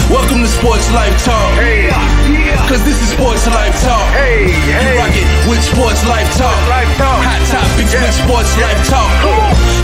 Welcome to Sports Life Talk. Hey, yeah. Cause this is Sports Life Talk. Hey, You rock it with Sports Life Talk. Life Talk. Hot topics with Sports Life Talk.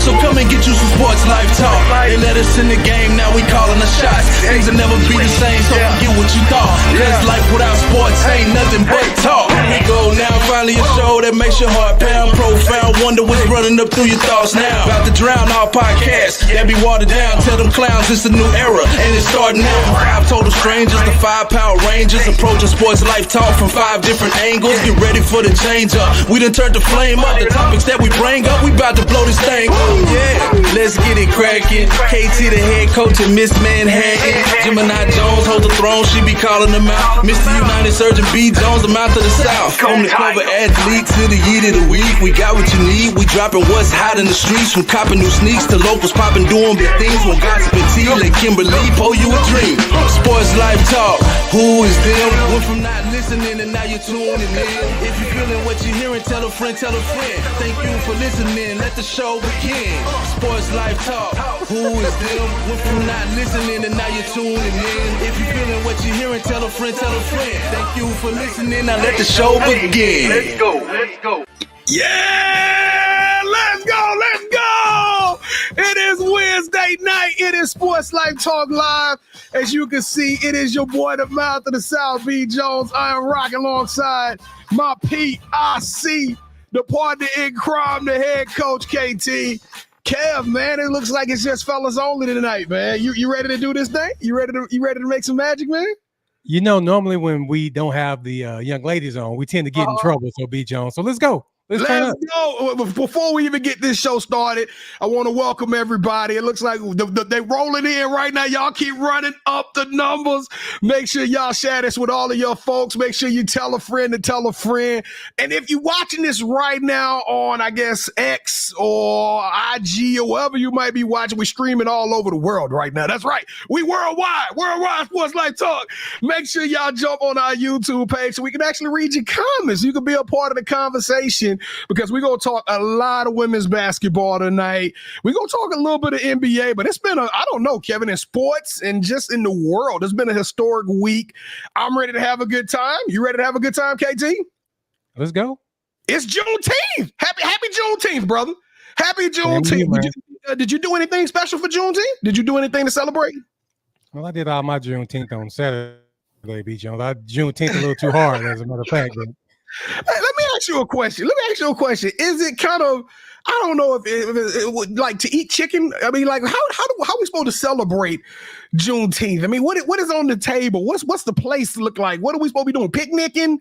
So come and get you some Sports Life Talk. They let us in the game, now we calling the shots. Things will never be the same, so forget what you thought. Cause life without sports ain't nothing but talk. Here we go now, finally a show that makes your heart pound. Profound, wonder what's running up through your thoughts now. About to drown our podcasts that be watered down. Tell them clowns it's a new era, and it's starting now. 5 total strangers, the 5 Power Rangers, approaching Sports Life Talk from 5 different angles. Get ready for the change up. We done turned the flame up. The topics that we bring up, we about to blow this thing up. Yeah, let's get it cracking. KT the head coach of Miss Manhattan. Gemini Jones holds the throne, she be calling them out. Mr. United Surgeon B. Jones, the mouth of the South. From the cover athlete to the Yeet of the week. We got what you need. We dropping what's hot in the streets. From copping new sneaks to locals popping, doing big things. When gossip and tea, let Kimberly pour you a dream. Sports Life Talk. Who is them? Went from not listening and now you're tuning in. If you're feeling what you're hearing, tell a friend, tell a friend. Thank you for listening. Let the show begin. Sports Life Talk. Who is them? Went from not listening and now you're tuning in. If you're feeling what you're hearing, tell a friend, tell a friend. Thank you for listening. Now let the show begin. Let's go. Yeah, let's go. It is Wednesday night. It is Sports Life Talk Live. As you can see, it is your boy, the mouth of the South, B. Jones. I am rocking alongside my PIC, the partner in crime, the head coach, KT. Kev, man, it looks like it's just fellas only tonight, man. You ready to do this thing? You ready to make some magic, man? You know, normally when we don't have the young ladies on, we tend to get in trouble. So, B. Jones. So let's go. Let's go. Before we even get this show started, I want to welcome everybody. It looks like they rolling in right now. Y'all keep running up the numbers. Make sure y'all share this with all of your folks. Make sure you tell a friend to tell a friend. And if you're watching this right now on, I guess, X or IG or wherever you might be watching, we're streaming all over the world right now. That's right. We worldwide Sports Life Talk. Make sure y'all jump on our YouTube page so we can actually read your comments. You can be a part of the conversation, because we're going to talk a lot of women's basketball tonight. We're going to talk a little bit of NBA, but it's been I don't know, Kevin, in sports and just in the world, it's been a historic week. I'm ready to have a good time. You ready to have a good time, KT? Let's go. It's Juneteenth. Happy Juneteenth, brother. Happy Juneteenth. Did you do anything special for Juneteenth? Did you do anything to celebrate? Well, I did all my Juneteenth on Saturday, B. Jones. I Juneteenth a little too hard, as a matter of fact. Hey, let me ask you a question. Is it kind of, I don't know if it would like to eat chicken? I mean, like how are we supposed to celebrate Juneteenth? I mean, what is on the table? What's the place look like? What are we supposed to be doing? Picnicking?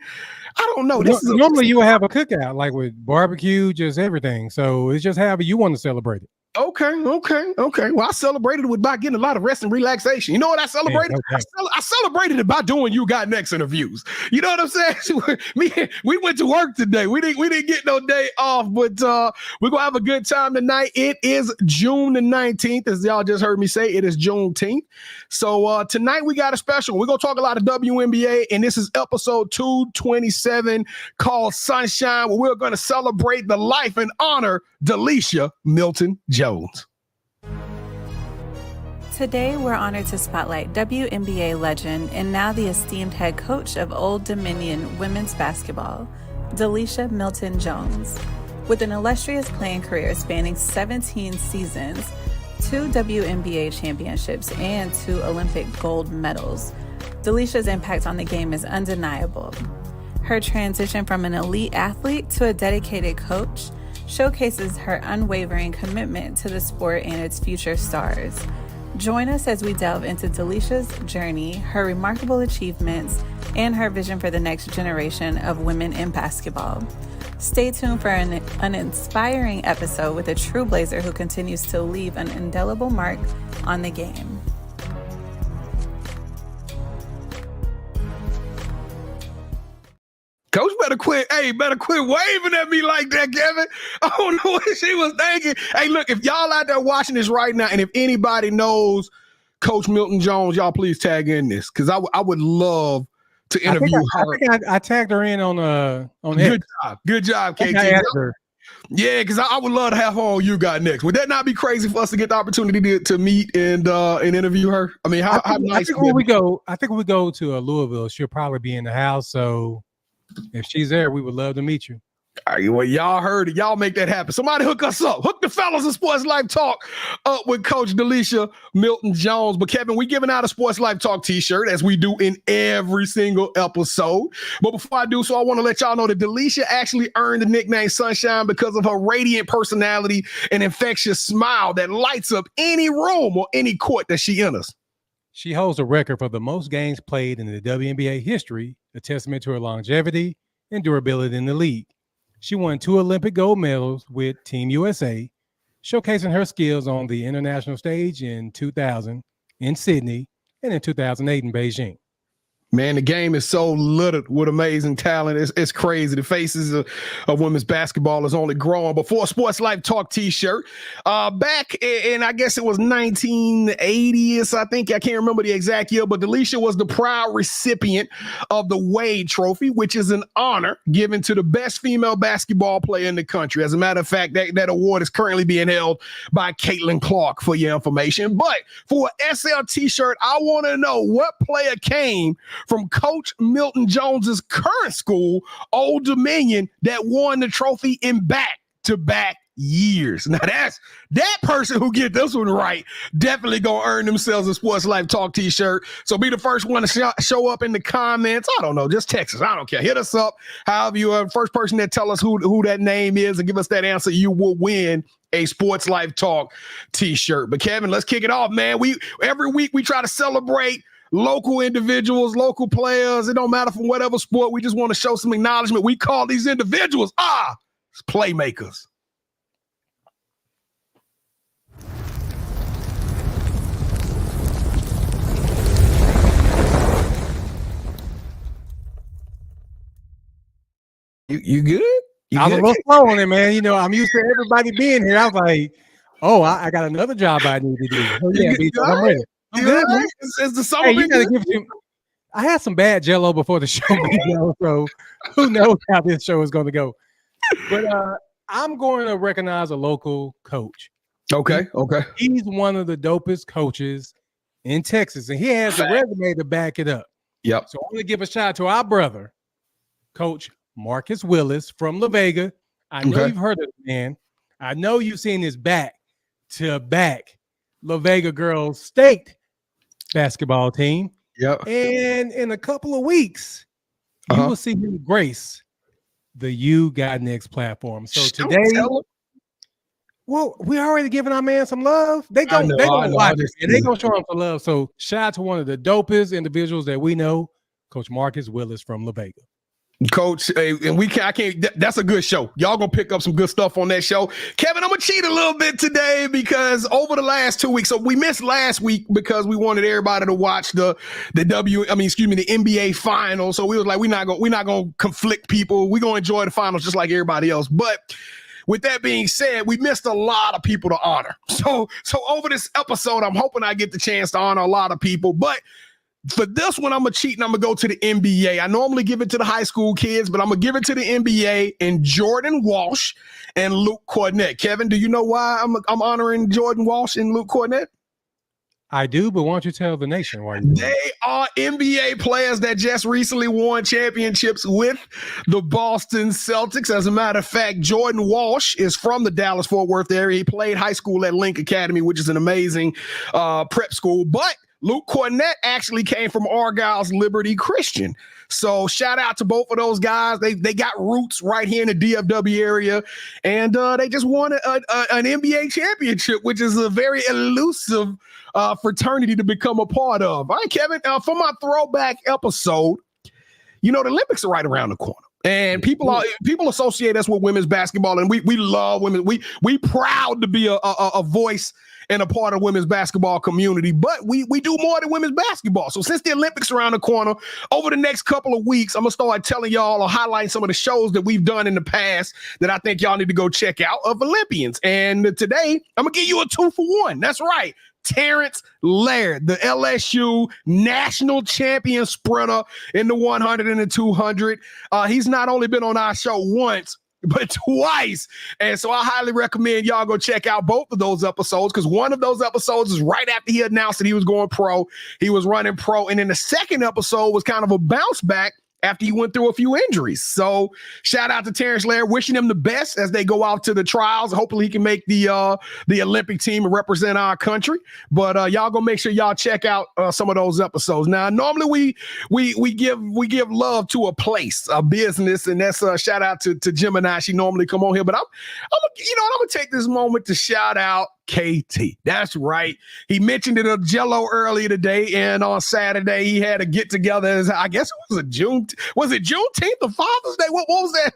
I don't know. Normally you would have a cookout, like with barbecue, just everything. So it's just however you want to celebrate it. Okay. Well, I celebrated it by getting a lot of rest and relaxation. You know what I celebrated? Yeah, okay. I celebrated it by doing You Got Next interviews. You know what I'm saying? We went to work today. We didn't get no day off, but we're gonna have a good time tonight. It is June the 19th, as y'all just heard me say. It is Juneteenth. So tonight we got a special. We're gonna talk a lot of WNBA, and this is episode 227 called Sunshine, where we're gonna celebrate the life and honor Delisha Milton-Jones. Today, we're honored to spotlight WNBA legend and now the esteemed head coach of Old Dominion women's basketball, Delisha Milton-Jones. With an illustrious playing career spanning 17 seasons, 2 WNBA championships, and 2 Olympic gold medals, Delisha's impact on the game is undeniable. Her transition from an elite athlete to a dedicated coach showcases her unwavering commitment to the sport and its future stars. Join us as we delve into Delisha's journey, her remarkable achievements, and her vision for the next generation of women in basketball. Stay tuned for an inspiring episode with a true Blazer who continues to leave an indelible mark on the game. Coach better quit waving at me like that, Kevin. I don't know what she was thinking. Hey, look, if y'all out there watching this right now, and if anybody knows Coach Milton-Jones, y'all please tag in this, because I would love to interview her. I tagged her in on Good job, KT. Yeah, because I would love to have her on You Got Next. Would that not be crazy for us to get the opportunity to meet and interview her? I mean, how nice? I think when we go to Louisville, she'll probably be in the house. So if she's there, we would love to meet you. All right, well, y'all heard it. Y'all make that happen. Somebody hook us up. Hook the fellas of Sports Life Talk up with Coach Delisha Milton-Jones. But, Kevin, we giving out a Sports Life Talk T-shirt as we do in every single episode. But before I do so, I want to let y'all know that Delicia actually earned the nickname Sunshine because of her radiant personality and infectious smile that lights up any room or any court that she enters. She holds a record for the most games played in the WNBA history, a testament to her longevity and durability in the league. She won 2 Olympic gold medals with Team USA, showcasing her skills on the international stage in 2000 in Sydney and in 2008 in Beijing. Man, the game is so littered with amazing talent. It's crazy. The faces of women's basketball is only growing. Before Sports Life Talk T-shirt, back in, I guess it was 1980s, I think. I can't remember the exact year, but Delicia was the proud recipient of the Wade Trophy, which is an honor given to the best female basketball player in the country. As a matter of fact, that award is currently being held by Caitlin Clark, for your information. But for an SLT shirt, I want to know what player came from Coach Milton-Jones's current school, Old Dominion, that won the trophy in back-to-back years. Now that person who get this one right definitely gonna earn themselves a Sports Life Talk T-shirt. So be the first one to show up in the comments. I don't know, just text us. I don't care. Hit us up. However, you are the first person that tell us who that name is and give us that answer, you will win a Sports Life Talk T-shirt. But Kevin, let's kick it off, man. Every week we try to celebrate local individuals, local players. It don't matter from whatever sport. We just want to show some acknowledgement. We call these individuals playmakers. You good? I was a little slow on it, man. You know, I'm used to everybody being here. I was like, oh, I got another job I need to do. Oh, yeah, I'm ready. I'm good, man. Is the summer been good? I had some bad Jell-O before the show, so who knows how this show is going to go. But I'm going to recognize a local coach. Okay. He's one of the dopest coaches in Texas, and he has a resume to back it up. Yep. So I want to give a shout out to our brother, Coach Marcus Willis from La Vega. I know you've heard of the man. I know you've seen his back-to-back La Vega girls state basketball team. Yep. And in a couple of weeks, you will see him grace the You Got Next platform. So today, well, we already giving our man some love. They gonna watch it and they gonna show him some love. So shout out to one of the dopest individuals that we know, Coach Marcus Willis from La Vega. Coach, and I can't. That's a good show. Y'all gonna pick up some good stuff on that show. Kevin, I'm gonna cheat a little bit today because over the last 2 weeks, so we missed last week because we wanted everybody to watch the NBA finals. So we was like, we're not gonna conflict people. We're gonna enjoy the finals just like everybody else. But with that being said, we missed a lot of people to honor. So over this episode, I'm hoping I get the chance to honor a lot of people, but for this one, I'm going to cheat and I'm going to go to the NBA. I normally give it to the high school kids, but I'm going to give it to the NBA and Jordan Walsh and Luke Cornett. Kevin, do you know why I'm honoring Jordan Walsh and Luke Cornett? I do, but why don't you tell the nation why they are NBA players that just recently won championships with the Boston Celtics. As a matter of fact, Jordan Walsh is from the Dallas-Fort Worth area. He played high school at Link Academy, which is an amazing prep school, but Luke Cornett actually came from Argyle's Liberty Christian. So shout out to both of those guys. They got roots right here in the DFW area, and they just won an NBA championship, which is a very elusive fraternity to become a part of. All right, Kevin, for my throwback episode, the Olympics are right around the corner. And people associate us with women's basketball, and we love women. We proud to be a voice and a part of women's basketball community, but we do more than women's basketball. So since the Olympics are around the corner, over the next couple of weeks, I'm gonna start telling y'all or highlighting some of the shows that we've done in the past that I think y'all need to go check out of Olympians. And today, I'm gonna give you a 2-for-1. That's right. Terrence Laird, the LSU national champion sprinter in the 100 and the 200. He's not only been on our show once, but twice. And so I highly recommend y'all go check out both of those episodes, because one of those episodes is right after he announced that he was going pro. He was running pro. And then the second episode was kind of a bounce back after he went through a few injuries. So shout out to Terrence Laird, wishing him the best as they go out to the trials. Hopefully he can make the Olympic team and represent our country. But y'all go make sure y'all check out some of those episodes. Now, normally we give love to a place, a business, and that's a shout out to Gemini. She normally come on here, but I'm gonna take this moment to shout out KT. That's right. He mentioned it on Jello earlier today, and on Saturday he had a get together. I guess it was Juneteenth or Father's Day? What was that?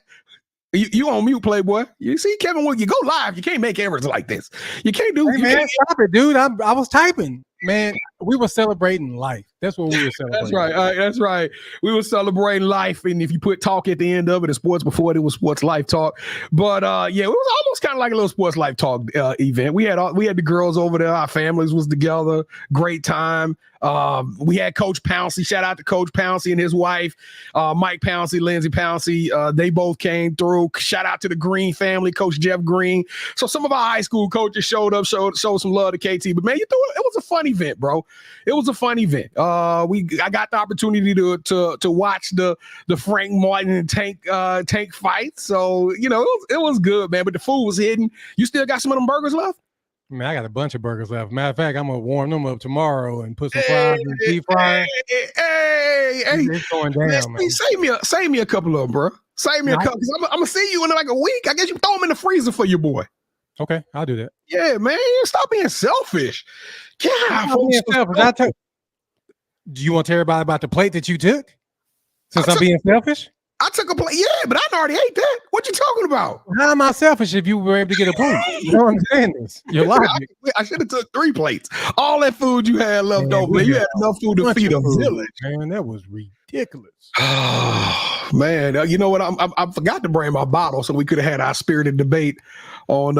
You on mute, Playboy. You see, Kevin, when you go live, you can't make errors like this. You can't do. Hey, man, stop it, dude. I was typing. Man, we were celebrating life. That's what we were celebrating. That's right. That's right. We were celebrating life, and if you put talk at the end of it, it's sports before it was sports life talk. But yeah, it was almost kind of like a little sports life talk event. We had the girls over there. Our families was together. Great time. We had Coach Pouncey. Shout out to Coach Pouncey and his wife, Mike Pouncey, Lindsay Pouncey. They both came through. Shout out to the Green family, Coach Jeff Green. So some of our high school coaches showed up, showed some love to KT. But man, it was a fun event, bro. It was a fun event. I got the opportunity to watch the Frank Martin and Tank fight. So it was good, man. But the food was hidden. You still got some of them burgers left? Man, I got a bunch of burgers left. Matter of fact, I'm gonna warm them up tomorrow and put some fries and deep frying. Hey, it's going down, man. Save me a couple of them, bro. Save me a couple. I'm gonna see you in like a week. I guess you throw them in the freezer for your boy. Okay, I'll do that. Yeah, man. Stop being selfish. Do you want to tell everybody about the plate that you took? Since I'm being selfish? I took a plate, yeah, but I already ate that. What you talking about? How am I selfish if you were able to get a plate? You don't understand this. Your logic. I should have took 3 plates. All that food you had left over, you had enough food to feed a village. Man, that was ridiculous. Man, you know what? I forgot to bring my bottle, so we could have had our spirited debate on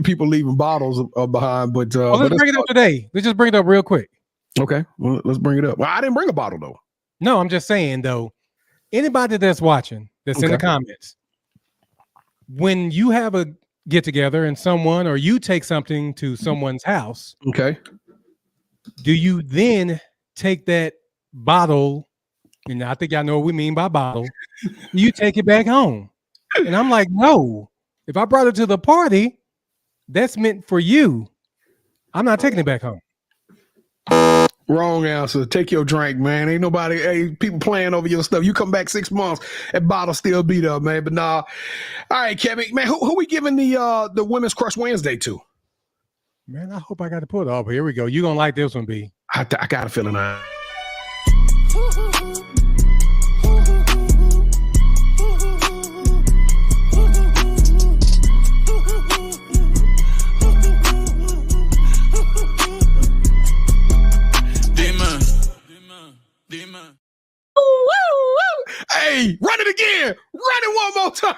people leaving bottles behind. But let's bring it up today. Let's just bring it up real quick. Okay, well, let's bring it up. Well, I didn't bring a bottle though. No, I'm just saying though. Anybody that's watching, that's in the comments, when you have a get together and someone or you take something to someone's house, okay, do you then take that bottle? And I think y'all know what we mean by bottle. You take it back home. And I'm like, no. If I brought it to the party, that's meant for you. I'm not taking it back home. Wrong answer. Take your drink, man. Ain't nobody, people playing over your stuff. You come back 6 months, that bottle still beat up, man. But nah. All right, Kevin, man, who we giving the Women's Crush Wednesday to? Man, I hope I got to put it off. Here we go. You're going to like this one, B. I got a feeling Hey, run it again. Run it one more time.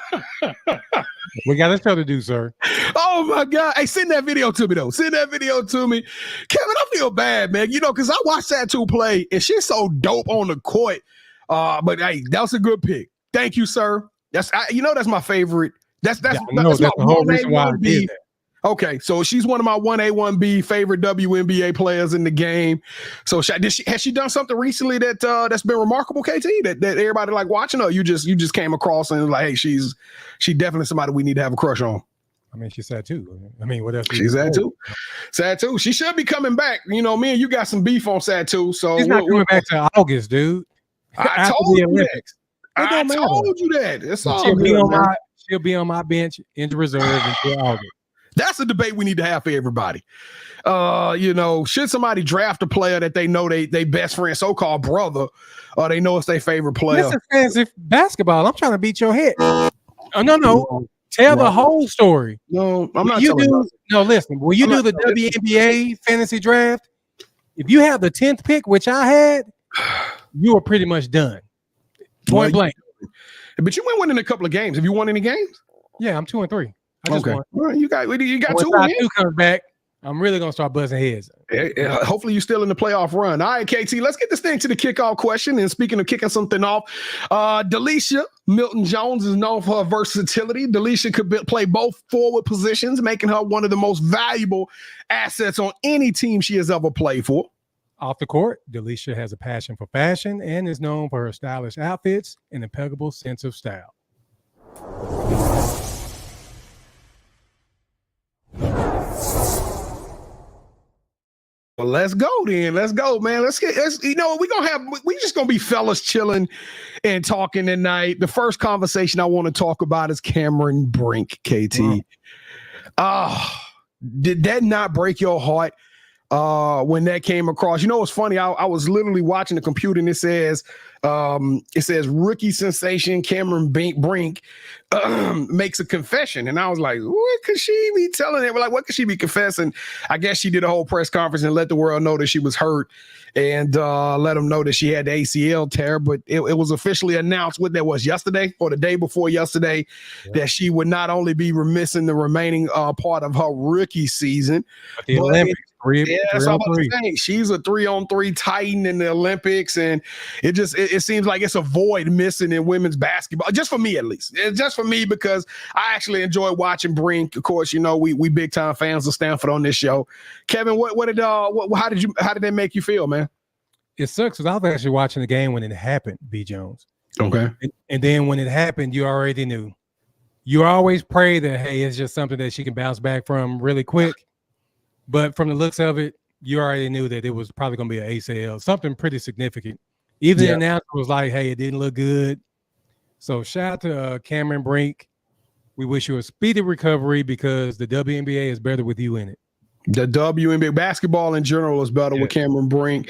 We got a show to do, sir. Oh, my God. Hey, send that video to me, though. Send that video to me. Kevin, I feel bad, man. Because I watched that two play, and she's so dope on the court. But, hey, that was a good pick. Thank you, sir. That's my favorite. That's the whole reason why I did that. Okay, so she's one of my 1A, 1B favorite WNBA players in the game. So has she done something recently that's been remarkable, KT, that everybody like watching, or you just came across and like, hey, she definitely somebody we need to have a crush on? I mean, she's sad too. I mean, what else? She's sad too. Sad too. She should be coming back. Me and you got some beef on sad too. So she's not coming back to August, dude. I told you that. I told you that. It's all good. She'll be on my bench in the reserve until August. That's a debate we need to have for everybody. Should somebody draft a player that they know they best friend, so-called brother, or they know it's their favorite player? This is fancy basketball. I'm trying to beat your head. Oh, no. Tell the whole story. No, I'm not. Listen. When you do the WNBA fantasy draft, if you have the 10th pick, which I had, you are pretty much done. Point blank. But you went winning a couple of games. Have you won any games? Yeah, I'm 2-3. Okay. Well, you got two. Two comes back. I'm really going to start buzzing heads. Hopefully you're still in the playoff run. All right, KT, let's get this thing to the kickoff question. And speaking of kicking something off, Delisha Milton-Jones is known for her versatility. Delicia could play both forward positions, making her one of the most valuable assets on any team she has ever played for. Off the court, Delicia has a passion for fashion and is known for her stylish outfits and impeccable sense of style. Well, let's go then. Let's go, man. We're just gonna be fellas chilling and talking tonight. The first conversation I want to talk about is Cameron Brink, KT. Did that not break your heart when that came across? You know, it's funny. I was literally watching the computer and it says rookie sensation Cameron Brink makes a confession. And I was like, what could she be telling it? Like, what could she be confessing? I guess she did a whole press conference and let the world know that she was hurt and let them know that she had the ACL tear. But it was officially announced what that was yesterday or the day before yesterday that she would not only be missing the remaining part of her rookie season, the Olympics. That's all I'm saying. She's a 3-on-3 titan in the Olympics, and it seems like it's a void missing in women's basketball. Just for me, at least. It's just for me because I actually enjoy watching Brink. Of course, you know we big time fans of Stanford on this show. Kevin, how did that make you feel, man? It sucks because I was actually watching the game when it happened, B. Jones. Okay, and then when it happened, you already knew. You always pray that hey, it's just something that she can bounce back from really quick. But from the looks of it, you already knew that it was probably going to be an ACL, something pretty significant. Even the announcer was like, hey, it didn't look good. So shout out to Cameron Brink. We wish you a speedy recovery because the WNBA is better with you in it. The WNBA basketball in general is better with Cameron Brink.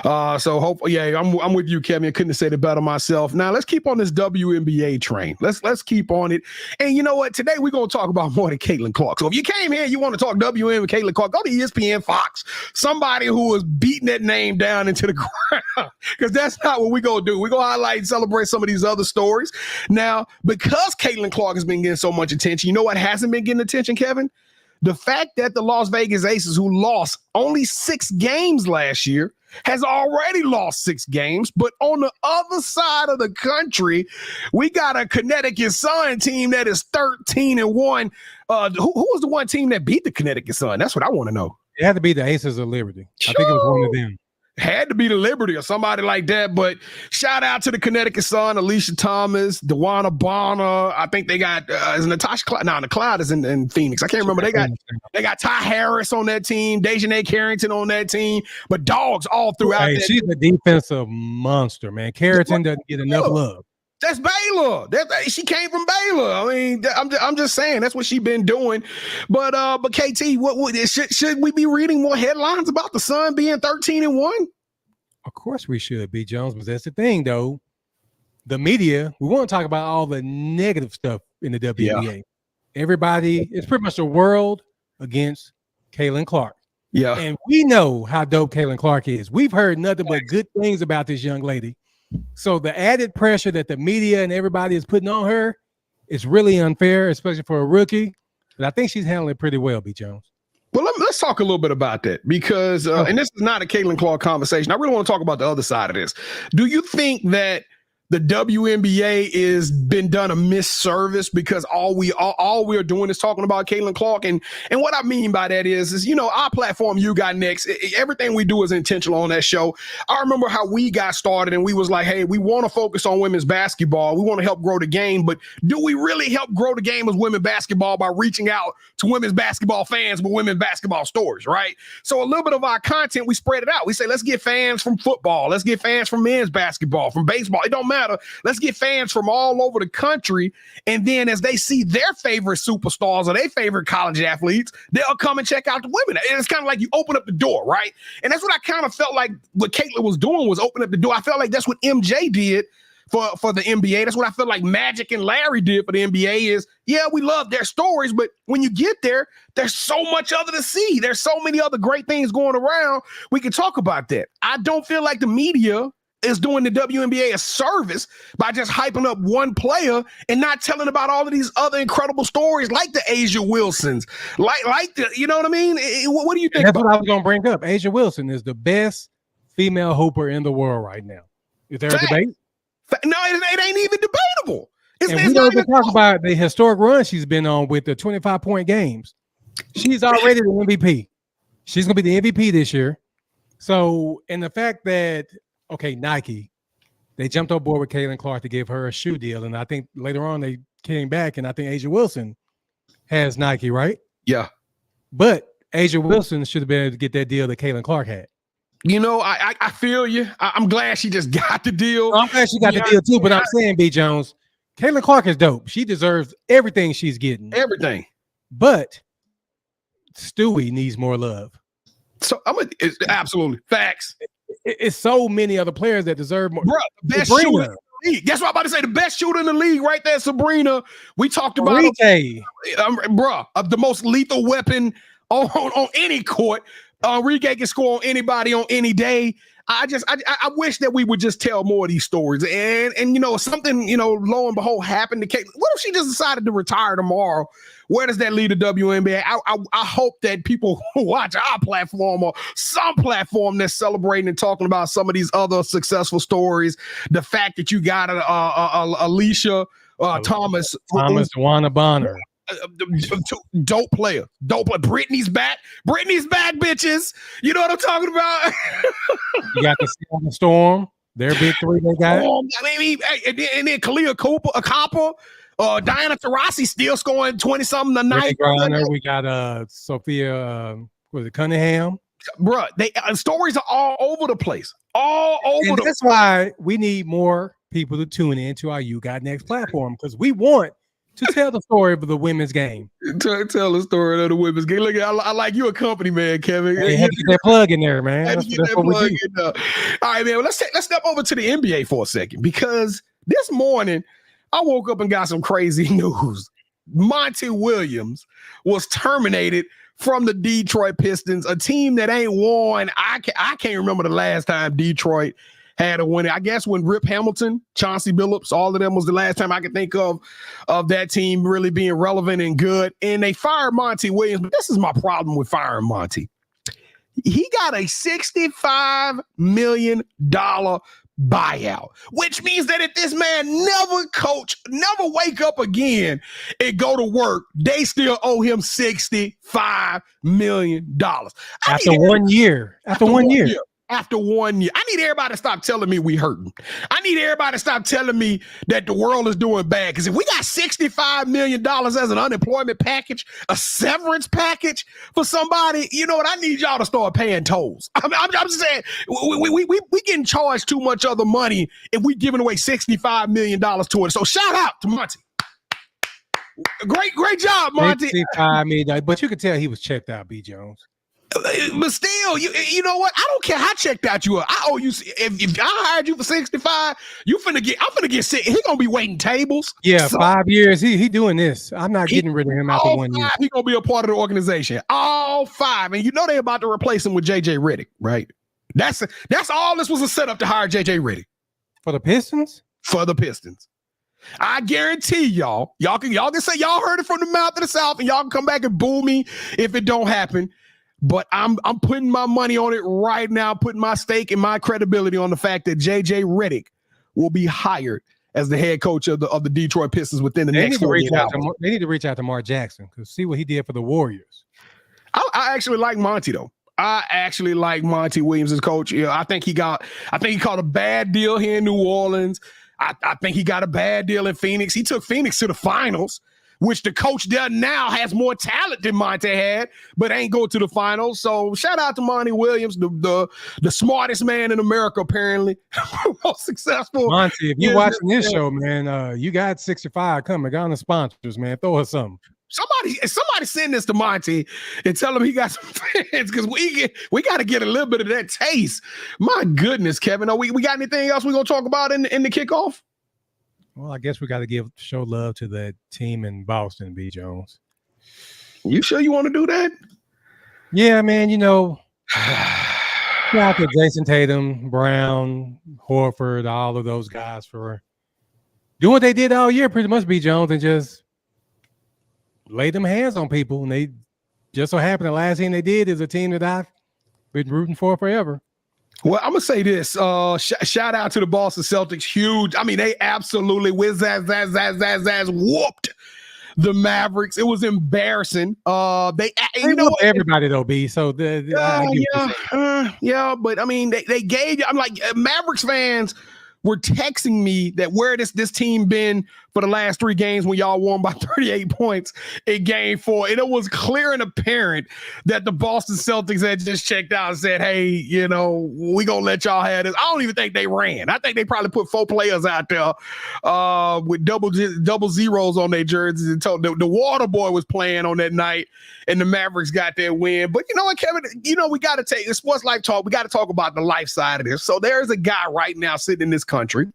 So hopefully, I'm with you, Kevin. I couldn't have said it better myself. Now let's keep on this WNBA train. Let's keep on it. And you know what? Today we're gonna talk about more than Caitlin Clark. So if you came here and you want to talk WNBA with Caitlin Clark, go to ESPN Fox. Somebody who was beating that name down into the ground, because that's not what we're gonna do. We're gonna highlight and celebrate some of these other stories. Now, because Caitlin Clark has been getting so much attention, you know what hasn't been getting attention, Kevin? The fact that the Las Vegas Aces, who lost only 6 games last year, has already lost 6 games. But on the other side of the country, we got a Connecticut Sun team that is 13-1. Who was the one team that beat the Connecticut Sun? That's what I want to know. It had to be the Aces of Liberty. I think it was one of them. Had to be the Liberty or somebody like that. But shout out to the Connecticut Sun, Alicia Thomas, DeWanna Bonner. I think they got is Natasha Cloud. No, the Cloud is in Phoenix. I can't remember. They got Ty Harris on that team, Dejanay Carrington on that team, but dogs all throughout. Hey, she's a defensive monster, man. Carrington doesn't get enough love. That's Baylor. She came from Baylor. I mean, I'm just saying that's what she's been doing. But KT, what should we be reading more headlines about the Sun being 13-1? Of course we should, B. Jones, but that's the thing, though. The media, we want to talk about all the negative stuff in the WNBA. Yeah. Everybody, it's pretty much the world against Caitlin Clark. Yeah. And we know how dope Caitlin Clark is. We've heard nothing but good things about this young lady. So the added pressure that the media and everybody is putting on her is really unfair, especially for a rookie. But I think she's handling it pretty well, B. Jones. Well, let's talk a little bit about that because, and this is not a Caitlin Clark conversation. I really want to talk about the other side of this. Do you think that the WNBA is been done a misservice because all we're doing is talking about Caitlin Clark? And what I mean by that is, you know, our platform, You Got Next, everything we do is intentional on that show. I remember how we got started and we was like, hey, we want to focus on women's basketball. We want to help grow the game, but do we really help grow the game as women's basketball by reaching out to women's basketball fans with women's basketball stories, right? So a little bit of our content, we spread it out. We say, let's get fans from football. Let's get fans from men's basketball, from baseball. It don't matter. Let's get fans from all over the country. And then as they see their favorite superstars or their favorite college athletes, they'll come and check out the women. And it's kind of like you open up the door, right? And that's what I kind of felt like what Caitlin was doing was open up the door. I felt like that's what MJ did for the NBA. That's what I felt like Magic and Larry did for the NBA is, yeah, we love their stories, but when you get there, there's so much other to see. There's so many other great things going around. We can talk about that. I don't feel like the media is doing the WNBA a service by just hyping up one player and not telling about all of these other incredible stories like the Asia Wilsons, like the, you know what I mean? What do you think? That's what I was going to bring up. Asia Wilson is the best female hooper in the world right now. Is there a debate? No, it ain't even debatable. And we don't even talk about the historic run she's been on with the 25-point games. She's already the MVP. She's going to be the MVP this year. So, and the fact that, okay, Nike, they jumped on board with Caitlin Clark to give her a shoe deal. And I think later on they came back, and I think Asia Wilson has Nike, right? Yeah. But Asia Wilson should have been able to get that deal that Caitlin Clark had. You know, I feel you. I'm glad she just got the deal. I'm glad she got the deal too, but I'm saying, B. Jones, Caitlin Clark is dope. She deserves everything she's getting. Everything. But Stewie needs more love. So it's absolutely facts. It's so many other players that deserve more. Bro, the best shooter in the league. Guess what I'm about to say? The best shooter in the league right there, Sabrina. We talked about the most lethal weapon on any court. Enrique can score on anybody on any day. I wish that we would just tell more of these stories. And you know, something, you know, lo and behold happened to Kate. What if she just decided to retire tomorrow? Where does that lead to WNBA? I hope that people who watch our platform or some platform that's celebrating and talking about some of these other successful stories. The fact that you got Alicia Thomas, Juana Bonner. Dope player. Brittany's back, bitches. You know what I'm talking about? You got the Seattle Storm, their big three they got. And then Kalia Copper, Diana Taurasi still scoring 20-something a night. We got Sophia, was it Cunningham? Bruh, stories are all over the place. That's why we need more people to tune in to our You Got Next platform, because we want to tell the story of the women's game. Tell the story of the women's game. Look, I like you a company, man, Kevin. Hey, had to get that plug in there, man. That's what we do. All right, man. Well, let's step over to the NBA for a second, because this morning I woke up and got some crazy news. Monty Williams was terminated from the Detroit Pistons, a team that ain't won. I can't remember the last time Detroit had a winner. I guess when Rip Hamilton, Chauncey Billups, all of them was the last time I could think of that team really being relevant and good. And they fired Monty Williams, but this is my problem with firing Monty. He got a $65 million buyout, which means that if this man never coach, never wake up again and go to work, they still owe him $65 million. After 1 year. After 1 year. After 1 year. I need everybody to stop telling me we hurting. I need everybody to stop telling me that the world is doing bad. Because if we got $65 million as an unemployment package, a severance package for somebody, you know what? I need y'all to start paying tolls. I'm just saying, we getting charged too much other money if we giving away $65 million to it. So shout out to Monty. Great job, Monty. $65 million, but you could tell he was checked out, B. Jones. But still, you know what? I don't care how checked out you are. I owe you. If I hired you for 65, I'm finna get sick. He gonna be waiting tables. Yeah, so, 5 years. He doing this. I'm not getting rid of him after 1 year. He gonna be a part of the organization. All 5, and you know they about to replace him with JJ Redick, right? That's all. This was a setup to hire JJ Redick for the Pistons. For the Pistons. I guarantee y'all can say y'all heard it from the mouth of the South, and y'all can come back and boo me if it don't happen. But I'm putting my money on it right now, putting my stake and my credibility on the fact that JJ Redick will be hired as the head coach of the Detroit Pistons within the next 48 hours. They need to reach out to Mark Jackson because see what he did for the Warriors. I actually like Monty though. I actually like Monty Williams as coach. Yeah, I think he caught a bad deal here in New Orleans. I think he got a bad deal in Phoenix. He took Phoenix to the finals, which the coach there now has more talent than Monty had, but ain't go to the finals. So shout out to Monty Williams, the smartest man in America, apparently. Most successful. Monty, if you're watching this show, man, you got 65 coming. Got on the sponsors, man. Throw us something. Somebody send this to Monty and tell him he got some fans because we got to get a little bit of that taste. My goodness, Kevin. We got anything else we're going to talk about in the kickoff? Well, I guess we got to show love to that team in Boston, B. Jones. You sure you want to do that? Yeah, man, you know. Shout out to Jason Tatum, Brown, Horford, all of those guys for doing what they did all year, pretty much, B. Jones, and just lay them hands on people. And they just so happened the last team they did is a team that I've been rooting for forever. Well, I'm gonna say this. Shout out to the Boston Celtics. Huge. I mean, they absolutely whooped the Mavericks. It was embarrassing. They you know everybody though, B. So yeah, but I mean, they gave. I'm like Mavericks fans were texting me that where this team been for the last 3 games when y'all won by 38 points in game 4. And it was clear and apparent that the Boston Celtics had just checked out and said, hey, you know, we gonna let y'all have this. I don't even think they ran. I think they probably put 4 players out there with double zeros on their jerseys and told the water boy was playing on that night and the Mavericks got their win. But you know what, Kevin, you know, we got to take sports life talk. We got to talk about the life side of this. So there's a guy right now sitting in this country.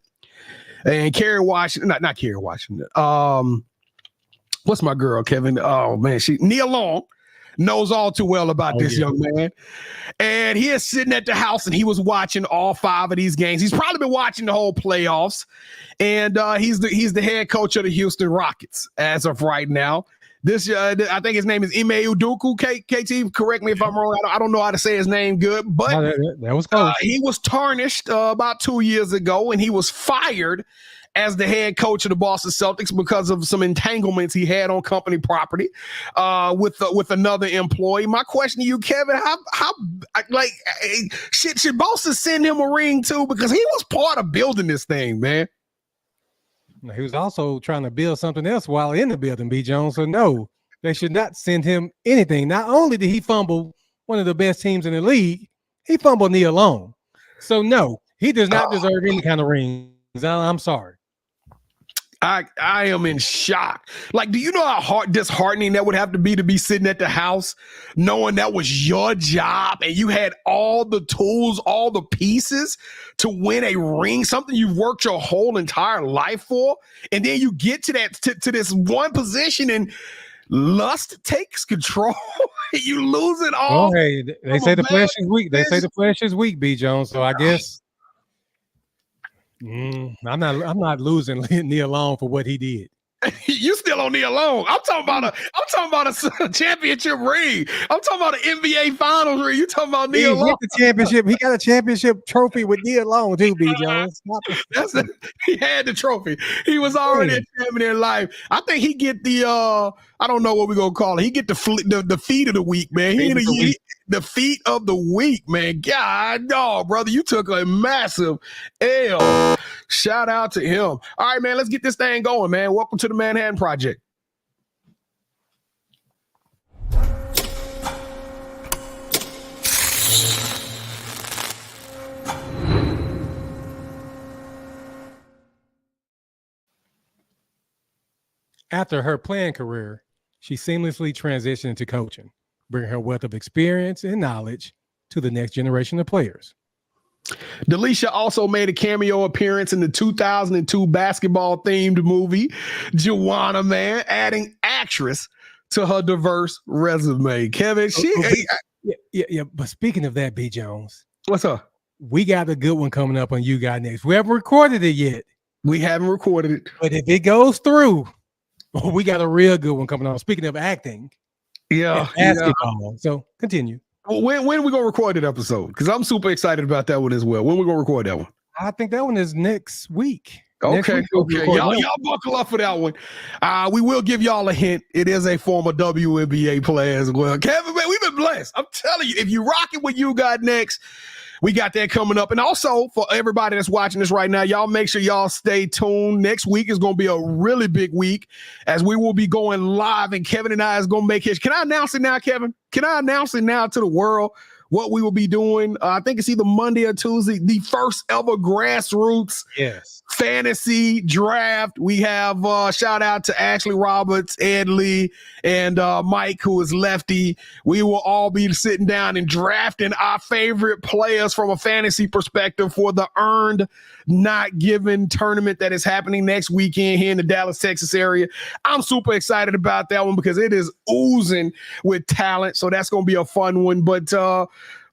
And Kerry Washington, not Kerry Washington. What's my girl, Kevin? Oh man, Nia Long knows all too well about this young man. And he is sitting at the house and he was watching all 5 of these games. He's probably been watching the whole playoffs. And he's the head coach of the Houston Rockets as of right now. This I think his name is Ime Udoka. KT, correct me if I'm wrong. I don't know how to say his name good, but that was close. He was tarnished about 2 years ago, and he was fired as the head coach of the Boston Celtics because of some entanglements he had on company property with another employee. My question to you, Kevin, how should Boston send him a ring too? Because he was part of building this thing, man. He was also trying to build something else while in the building, B. Jones. So no, they should not send him anything. Not only did he fumble one of the best teams in the league, he fumbled Nia Long. So no, he does not deserve any kind of rings. I'm sorry. I am in shock. Like, do you know how disheartening that would have to be sitting at the house knowing that was your job and you had all the tools, all the pieces to win a ring, something you've worked your whole entire life for, and then you get to that to this one position and lust takes control. You lose it all. Oh, hey, they say the flesh is weak. They say the flesh is weak, B. Jones. So I guess I'm not losing Nia Long for what he did. You still on Nia Long. I'm talking about a championship ring. I'm talking about an NBA Finals ring. You talking about Nia Long? The championship. He got a championship trophy with Nia Long too, B. Jones. He had the trophy. He was already a champion in life. I think he get the I don't know what we're gonna call it. He get the feat of the week, man. The feat of the week, man. God, dog, brother, you took a massive L. Shout out to him. All right, man, let's get this thing going, man. Welcome to the Manhattan Project. After her playing career, she seamlessly transitioned into coaching, bringing her wealth of experience and knowledge to the next generation of players. Delicia also made a cameo appearance in the 2002 basketball-themed movie, Joanna, man, adding actress to her diverse resume. Kevin, yeah. But speaking of that, B. Jones, what's up? We got a good one coming up on You Got Next. We haven't recorded it yet. We haven't recorded it. But if it goes through, we got a real good one coming on. Speaking of acting, basketball. Yeah. So continue. When are we gonna record that episode? Because I'm super excited about that one as well. When we gonna record that one? I think that one is next week. Okay. Y'all buckle up for that one. We will give y'all a hint. It is a former WNBA player as well. Kevin, man, we've been blessed. I'm telling you, if you rock it with You Got Next, we got that coming up. And also for everybody that's watching this right now, y'all make sure y'all stay tuned. Next week is going to be a really big week as we will be going live and Kevin and I is going to make his. Can I announce it now, Kevin? Can I announce it now to the world what we will be doing? I think it's either Monday or Tuesday, the first ever grassroots fantasy draft. We have shout out to Ashley Roberts, Ed Lee, and Mike, who is lefty. We will all be sitting down and drafting our favorite players from a fantasy perspective for the Earned Not Given tournament that is happening next weekend here in the Dallas, Texas area. I'm super excited about that one because it is oozing with talent. So that's going to be a fun one. But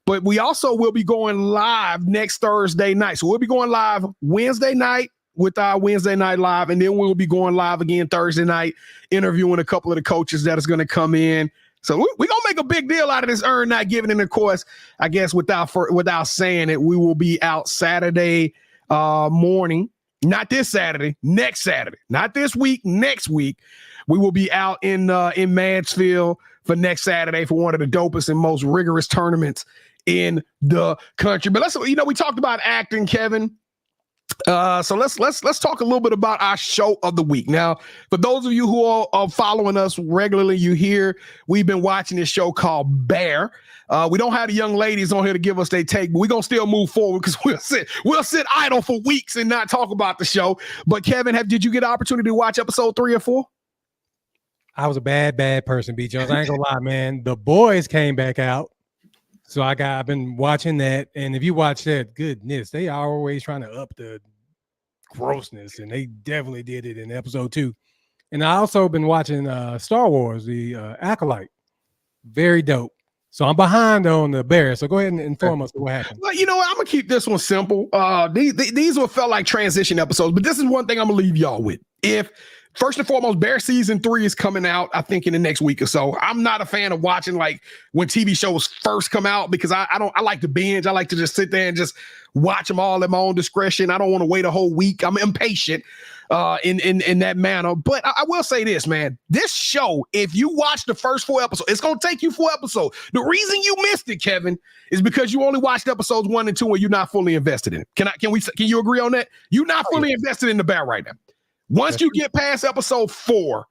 but we also will be going live next Thursday night. So we'll be going live Wednesday night with our Wednesday night live, and then we'll be going live again Thursday night, interviewing a couple of the coaches that is going to come in. So we're going to make a big deal out of this Earn Not Giving. And of course, I guess without saying it, we will be out Saturday morning, not this Saturday, next Saturday, not this week, next week. We will be out in Mansfield for next Saturday for one of the dopest and most rigorous tournaments in the country. But we talked about acting, Kevin. So let's talk a little bit about our show of the week. Now, for those of you who are following us regularly, you hear we've been watching this show called Bear. We don't have the young ladies on here to give us their take, but we're gonna still move forward because we'll sit idle for weeks and not talk about the show. But Kevin, did you get an opportunity to watch episode 3 or 4? I was a bad person, B. Jones. I ain't gonna lie, man. The Boys came back out. So I've been watching that, and if you watch that, goodness, they are always trying to up the grossness, and they definitely did it in episode 2. And I also been watching Star Wars, the Acolyte, very dope. So I'm behind on the Bears. So go ahead and inform us what happened. Well, you know what? I'm gonna keep this one simple. These will felt like transition episodes, but this is one thing I'm gonna leave y'all with. First and foremost, Bear season 3 is coming out, I think, in the next week or so. I'm not a fan of watching like when TV shows first come out because I like to binge. I like to just sit there and just watch them all at my own discretion. I don't want to wait a whole week. I'm impatient in that manner. But I will say this, man. This show, if you watch the first 4 episodes, it's going to take you 4 episodes. The reason you missed it, Kevin, is because you only watched episodes 1 and 2 and you're not fully invested in it. Can you agree on that? You're not fully invested in the Bear right now. Once you get past episode 4,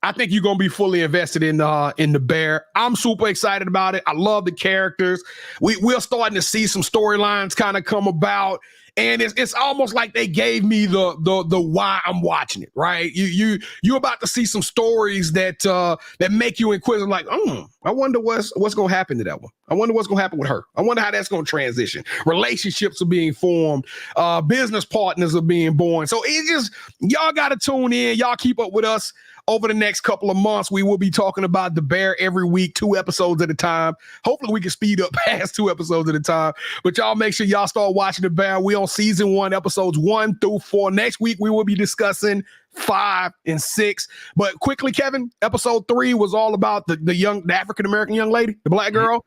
I think you're going to be fully invested in the Bear. I'm super excited about it. I love the characters. We're starting to see some storylines kind of come about. And it's almost like they gave me the why I'm watching it, right? You're about to see some stories that make you inquisitive, like, I wonder what's going to happen to that one. I wonder what's going to happen with her. I wonder how that's going to transition. Relationships are being formed. Business partners are being born. So y'all got to tune in. Y'all keep up with us over the next couple of months. We will be talking about the Bear every week, 2 episodes at a time. Hopefully we can speed up past 2 episodes at a time. But y'all make sure y'all start watching the Bear. We on season 1, episodes 1 through 4. Next week we will be discussing 5 and 6. But quickly, Kevin, episode 3 was all about the African-American young lady, the black girl.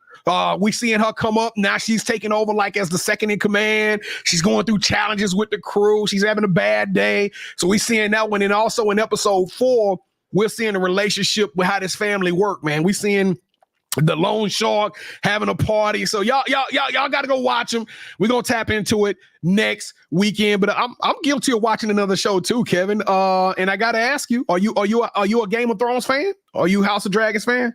We seeing her come up. Now she's taking over like as the second in command. She's going through challenges with the crew. She's having a bad day. So we seeing that one. And also in episode 4, we're seeing the relationship with how this family work, man. We seeing the loan shark having a party. So y'all got to go watch them. We're going to tap into it next weekend. But I'm guilty of watching another show too, Kevin. And I got to ask you, are you a Game of Thrones fan? Are you House of Dragons fan?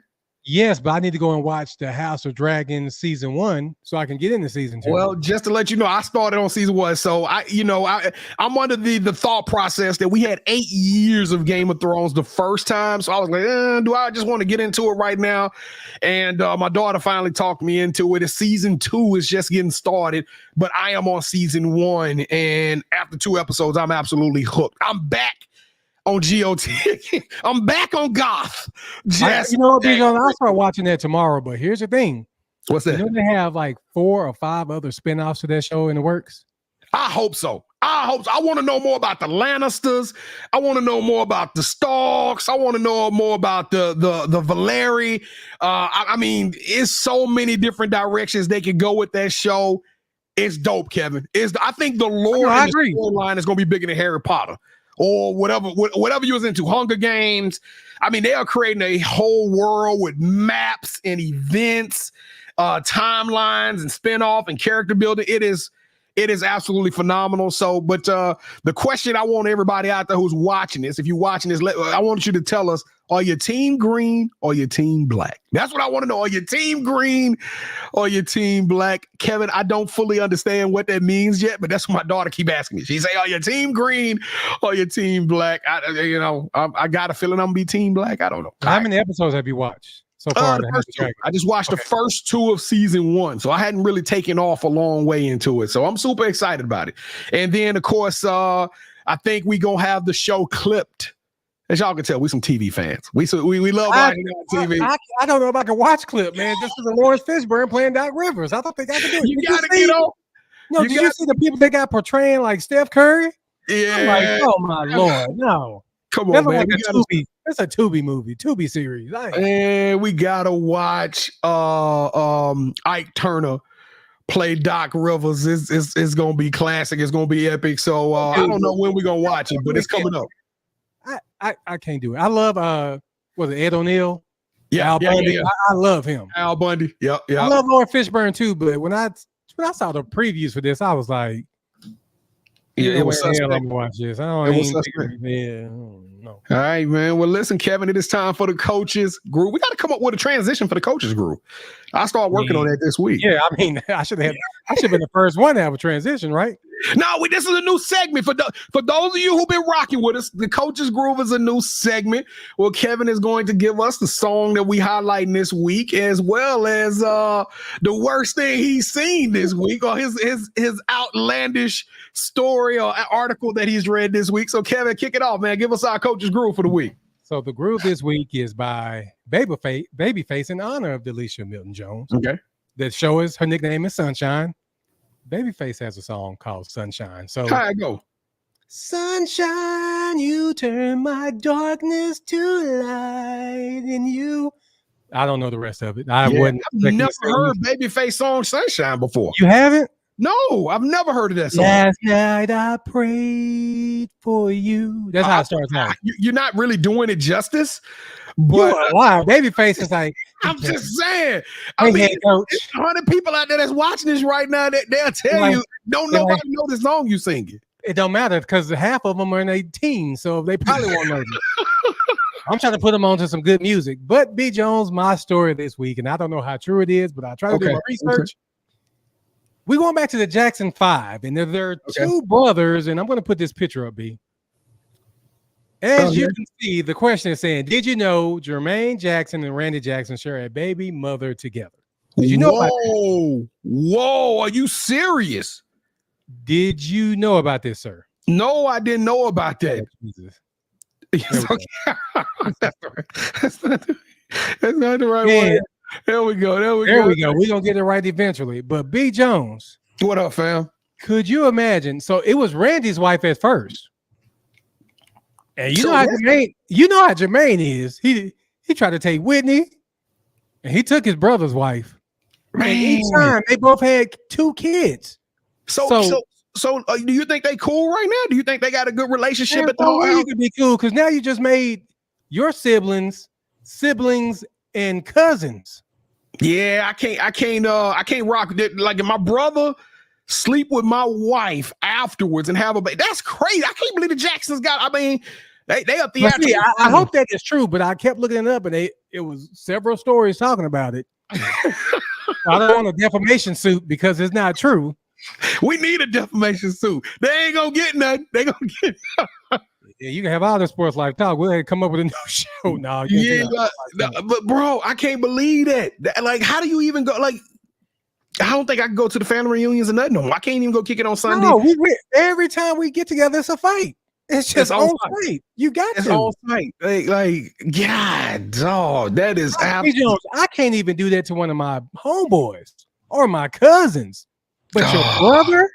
Yes, but I need to go and watch the House of Dragons season 1 so I can get into season 2. Well, just to let you know, I started on season 1. So I'm under the thought process that we had 8 years of Game of Thrones the first time. So I was like, do I just want to get into it right now? And my daughter finally talked me into it. Season 2 is just getting started, but I am on season 1. And after 2 episodes, I'm absolutely hooked. I'm back on GOT. I'm back on Goth. I'll start watching that tomorrow. But here's the thing. What's that? They have like 4 or 5 other spinoffs to that show in the works. I hope so. I want to know more about the Lannisters. I want to know more about the Starks. I want to know more about the Valeri. I mean, it's so many different directions they could go with that show. It's dope, Kevin. I think the lore and the storyline is going to be bigger than Harry Potter. Or whatever you was into, Hunger Games. I mean, they are creating a whole world with maps and events, timelines and spinoff and character building. It is absolutely phenomenal. So, but the question I want everybody out there who's watching this, if you're watching this, I want you to tell us, are you team green or you team black? That's what I want to know. Are you team green or you team black? Kevin, I don't fully understand what that means yet, but that's what my daughter keep asking me. She say, are you team green or you team black? I got a feeling I'm going to be team black. I don't know. How many episodes have you watched so far? I just watched the first 2 of season 1. So I hadn't really taken off a long way into it. So I'm super excited about it. And then, of course, I think we going to have the show clipped As y'all can tell, we some TV fans. We love watching on TV. I don't know if I can watch clip, man. Just as a Lawrence Fishburne playing Doc Rivers. I thought they got to do it. You got to get on. No, did you see the people they got portraying like Steph Curry? Yeah. I'm like, oh my Lord, no. Come on, man. That's a Tubi movie, Tubi series. And we gotta watch Ike Turner play Doc Rivers. It's gonna be classic. It's gonna be epic. So I don't know when we're gonna watch it, but it's coming up. I can't do it. I love was it Ed O'Neill? Yeah, Al Bundy. Yeah. I love him. Al Bundy. Yep. I love Lawrence Fishburne too, but when I saw the previews for this, I was like, yeah, it was suspect. I'm gonna watch this. No. All right, man. Well, listen, Kevin, it is time for the coaches group. We got to come up with a transition for the coaches group. I start working on that this week. Yeah, I mean, I should have been the first one to have a transition, right? No, this is a new segment for those of you who've been rocking with us. The coaches group is a new segment. Well, Kevin is going to give us the song that we highlighting this week, as well as the worst thing he's seen this week, or his outlandish story or article that he's read this week. So, Kevin, kick it off, man. Give us our coaches group for the week. So the group this week is by Babyface in honor of Delisha Milton-Jones. Okay. The show is, her nickname is Sunshine. Babyface has a song called Sunshine. So how I go? Sunshine, you turn my darkness to light in you. I don't know the rest of it. I've never heard Babyface song Sunshine before. You haven't? No, I've never heard of that song. Last night I prayed for you. That's how it starts out. You're not really doing it justice. But wow, Babyface is like, I'm just saying. I mean, it's 100 people out there that's watching this right now that they'll tell you, don't nobody know the song you singing. It don't matter because half of them are in their teens, so they probably won't know this. I'm trying to put them onto some good music. But B. Jones, my story this week, and I don't know how true it is, but I try to do my research. Okay. We're going back to the Jackson 5, and there are two brothers, and I'm going to put this picture up, B. As you can see, the question is saying, did you know Jermaine Jackson and Randy Jackson share a baby mother together? Did you know about that? Whoa, are you serious? Did you know about this, sir? No, I didn't know about that. Jesus. That's not the right one. There we go. There we go. We're going to get it right eventually. But B. Jones. What up, fam? Could you imagine? So it was Randy's wife at first. And you know how Jermaine is. He tried to take Whitney, and he took his brother's wife. Man. And each time they both had 2 kids. So do you think they cool right now? Do you think they got a good relationship at the whole house? You could be cool because now you just made your siblings, and cousins. Yeah, I can't rock it. Like if my brother sleep with my wife afterwards and have a baby. That's crazy. I can't believe the Jacksons got. I mean, they are theatrical. I hope that is true, but I kept looking it up, and it was several stories talking about it. I don't want a defamation suit because it's not true. We need a defamation suit. They ain't gonna get nothing. They gonna get. Yeah, you can have all the sports life talk. We'll come up with a new show now. But bro, I can't believe that. Like, how do you even go? Like, I don't think I can go to the family reunions or nothing. No, I can't even go kick it on Sunday. No, every time we get together, it's a fight. It's just on site. You got to. It's on site. Like, God, dog, that is absolutely. I can't even do that to one of my homeboys or my cousins. But your brother,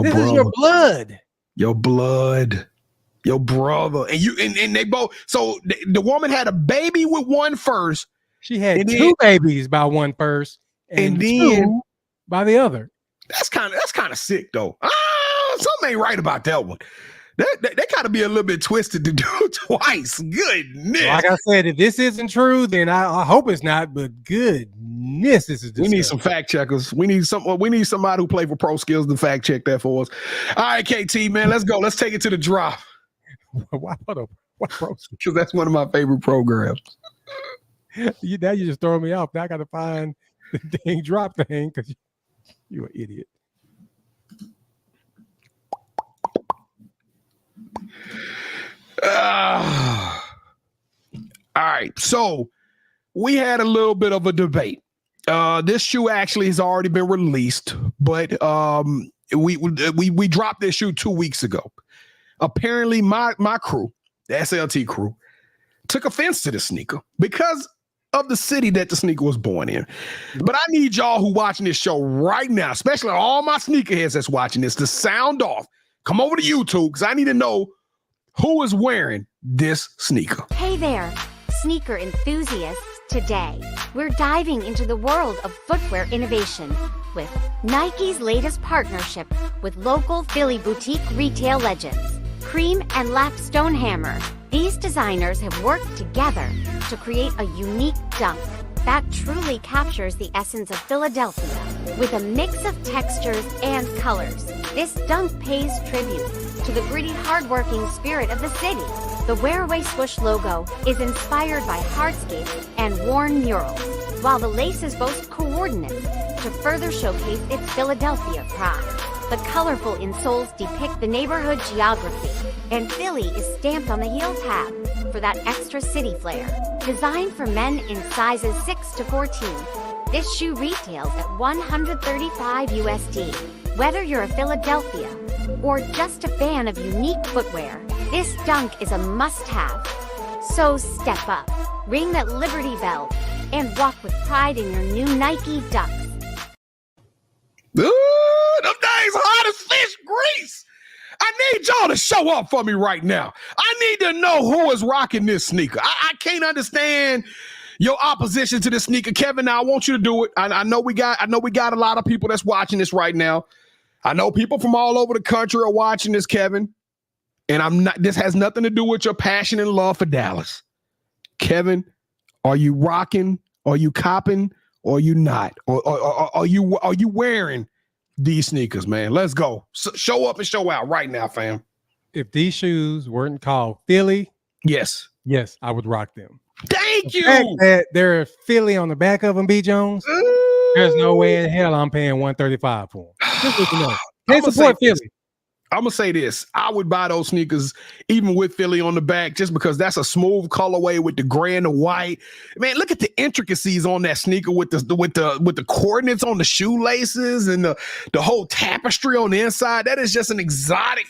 this is your blood. Your blood. Your brother. And they both. So the woman had a baby with one first. She had 2 babies by one first. And then 2 by the other. That's kind of sick though. Something ain't right about that one. They gotta be a little bit twisted to do it twice. Goodness. Like I said, if this isn't true, then I hope it's not. But goodness, this is. We need some fact checkers. We need somebody who play for Pro Skills to fact check that for us. All right, KT, man, let's go. Let's take it to the drop. Why Pro Skills? Because that's one of my favorite programs. Now you just throwing me off. Now I got to find the dang drop thing because you're an idiot. All right, so we had a little bit of a debate. This shoe actually has already been released, but we dropped this shoe 2 weeks ago. Apparently, my crew the SLT crew, took offense to the sneaker because of the city that the sneaker was born in. But I need y'all who watching this show right now, especially all my sneakerheads that's watching this, to sound off. Come over to YouTube because I need to know who is wearing this sneaker. Hey there, sneaker enthusiasts. Today, we're diving into the world of footwear innovation with Nike's latest partnership with local Philly boutique retail legends, Cream and Lap Stonehammer. These designers have worked together to create a unique dunk that truly captures the essence of Philadelphia with a mix of textures and colors. This dunk pays tribute to the gritty, hardworking spirit of the city. The Wear-Away swoosh logo is inspired by hardscapes and worn murals, while the laces boast coordinates to further showcase its Philadelphia pride. The colorful insoles depict the neighborhood geography, and Philly is stamped on the heel tab for that extra city flair. Designed for men in sizes 6 to 14, this shoe retails at $135 USD. Whether you're a Philadelphia or just a fan of unique footwear, this dunk is a must-have. So step up, ring that Liberty bell, and walk with pride in your new Nike Ducks. Ooh, them days hot as fish grease. I need y'all to show up for me right now. I need to know who is rocking this sneaker. I can't understand your opposition to this sneaker, Kevin. Now I want you to do it. I know we got a lot of people that's watching this right now. I know people from all over the country are watching this, Kevin. And this has nothing to do with your passion and love for Dallas. Kevin, are you rocking? Are you copping? Or are you not? Or are you wearing these sneakers, man? Let's go. Show up and show out right now, fam. If these shoes weren't called Philly, yes, I would rock them. Thank you. Fact that they're Philly on the back of them, B. Jones. There's no way in hell I'm paying $135 for them. Just let you know. They support Philly. I'm gonna say this: I would buy those sneakers even with Philly on the back, just because that's a smooth colorway with the gray and the white. Man, look at the intricacies on that sneaker with the coordinates on the shoelaces and the whole tapestry on the inside. That is just an exotic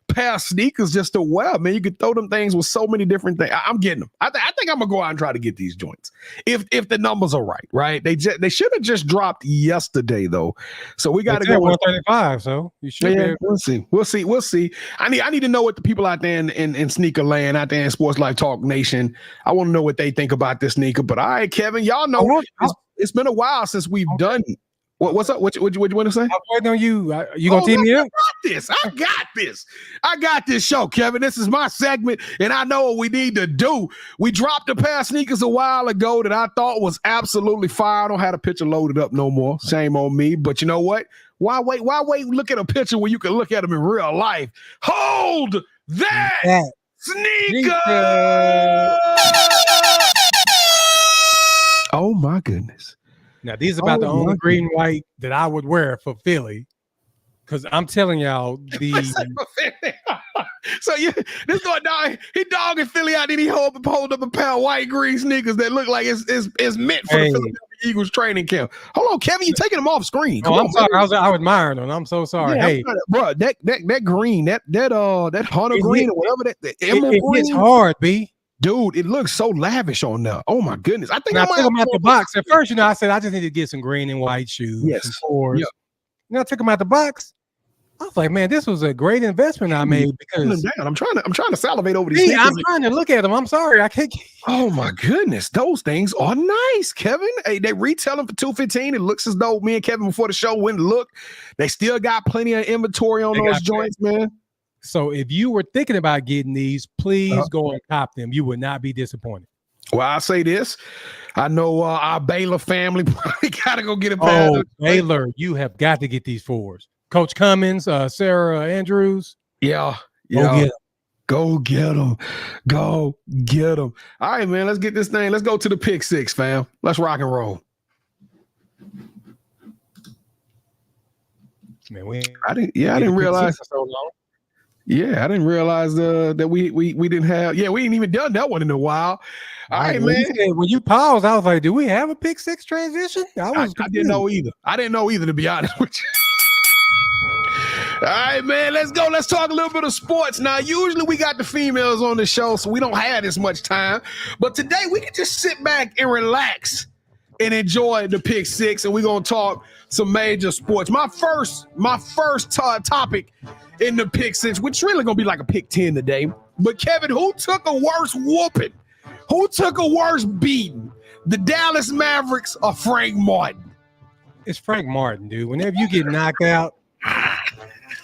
pair of sneakers just to wear, man. You could throw them things with so many different things. I'm getting them. I think I'm gonna go out and try to get these joints if the numbers are right. They should have just dropped yesterday though, so we got to go 135. So you should. Yeah, we'll see. I need to know what the people out there in sneaker land, out there in Sports Life Talk Nation. I want to know what they think about this sneaker. But all right, Kevin, y'all know it's been a while since we've done. What's up? What you want to say? I'm waiting on you. You gonna team me up? I got this show, Kevin. This is my segment, and I know what we need to do. We dropped a pair of sneakers a while ago that I thought was absolutely fire. I don't have a picture loaded up no more. Shame on me. But you know what? Why wait? Look at a picture where you can look at them in real life. Hold that sneaker! Oh my goodness. Now, these are about the only green and white that I would wear for Philly. Because I'm telling y'all, so this guy he dogging Philly out, then he hold up a pair of white green sneakers that look like it's meant for the Philadelphia Eagles training camp. Hold on, Kevin, you taking them off screen. I'm sorry. I was admiring them. I'm so sorry. Yeah, hey, bro, that green, that hunter green or whatever that emerald green. It's hard, B. Dude, it looks so lavish on there. Oh my goodness! I think I took them out the box at first. I said I just need to get some green and white shoes. Yes. Yeah. Then I took them out the box. I was like, man, this was a great investment I made because I'm trying to salivate over these. I'm trying to look at them. I'm sorry, I can't. Oh my goodness, those things are nice, Kevin. Hey, they retail them for $215. It looks as though me and Kevin before the show went and looked. They still got plenty of inventory on those joints, man. So if you were thinking about getting these, please go and cop them. You would not be disappointed. Well, I'll say this. I know our Baylor family probably got to go get a pair. Oh, Baylor, you have got to get these fours. Coach Cummins, Sarah Andrews. Yeah. Go get them. Go get them. All right, man, let's get this thing. Let's go to the pick six, fam. Let's rock and roll. Man, I didn't realize so long. Yeah, I didn't realize that we didn't have. Yeah, we ain't even done that one in a while. All right, man. When you paused, I was like, "Do we have a pick six transition?" I didn't know either. To be honest with you. All right, man, let's go. Let's talk a little bit of sports. Now, usually we got the females on the show, so we don't have this much time. But today we can just sit back and relax and enjoy the Pick Six, and we're going to talk some major sports. My first topic in the Pick Six, which really going to be like a Pick 10 today. But, Kevin, who took a worse whooping? Who took a worse beating? The Dallas Mavericks or Frank Martin? It's Frank Martin, dude. Whenever you get knocked out,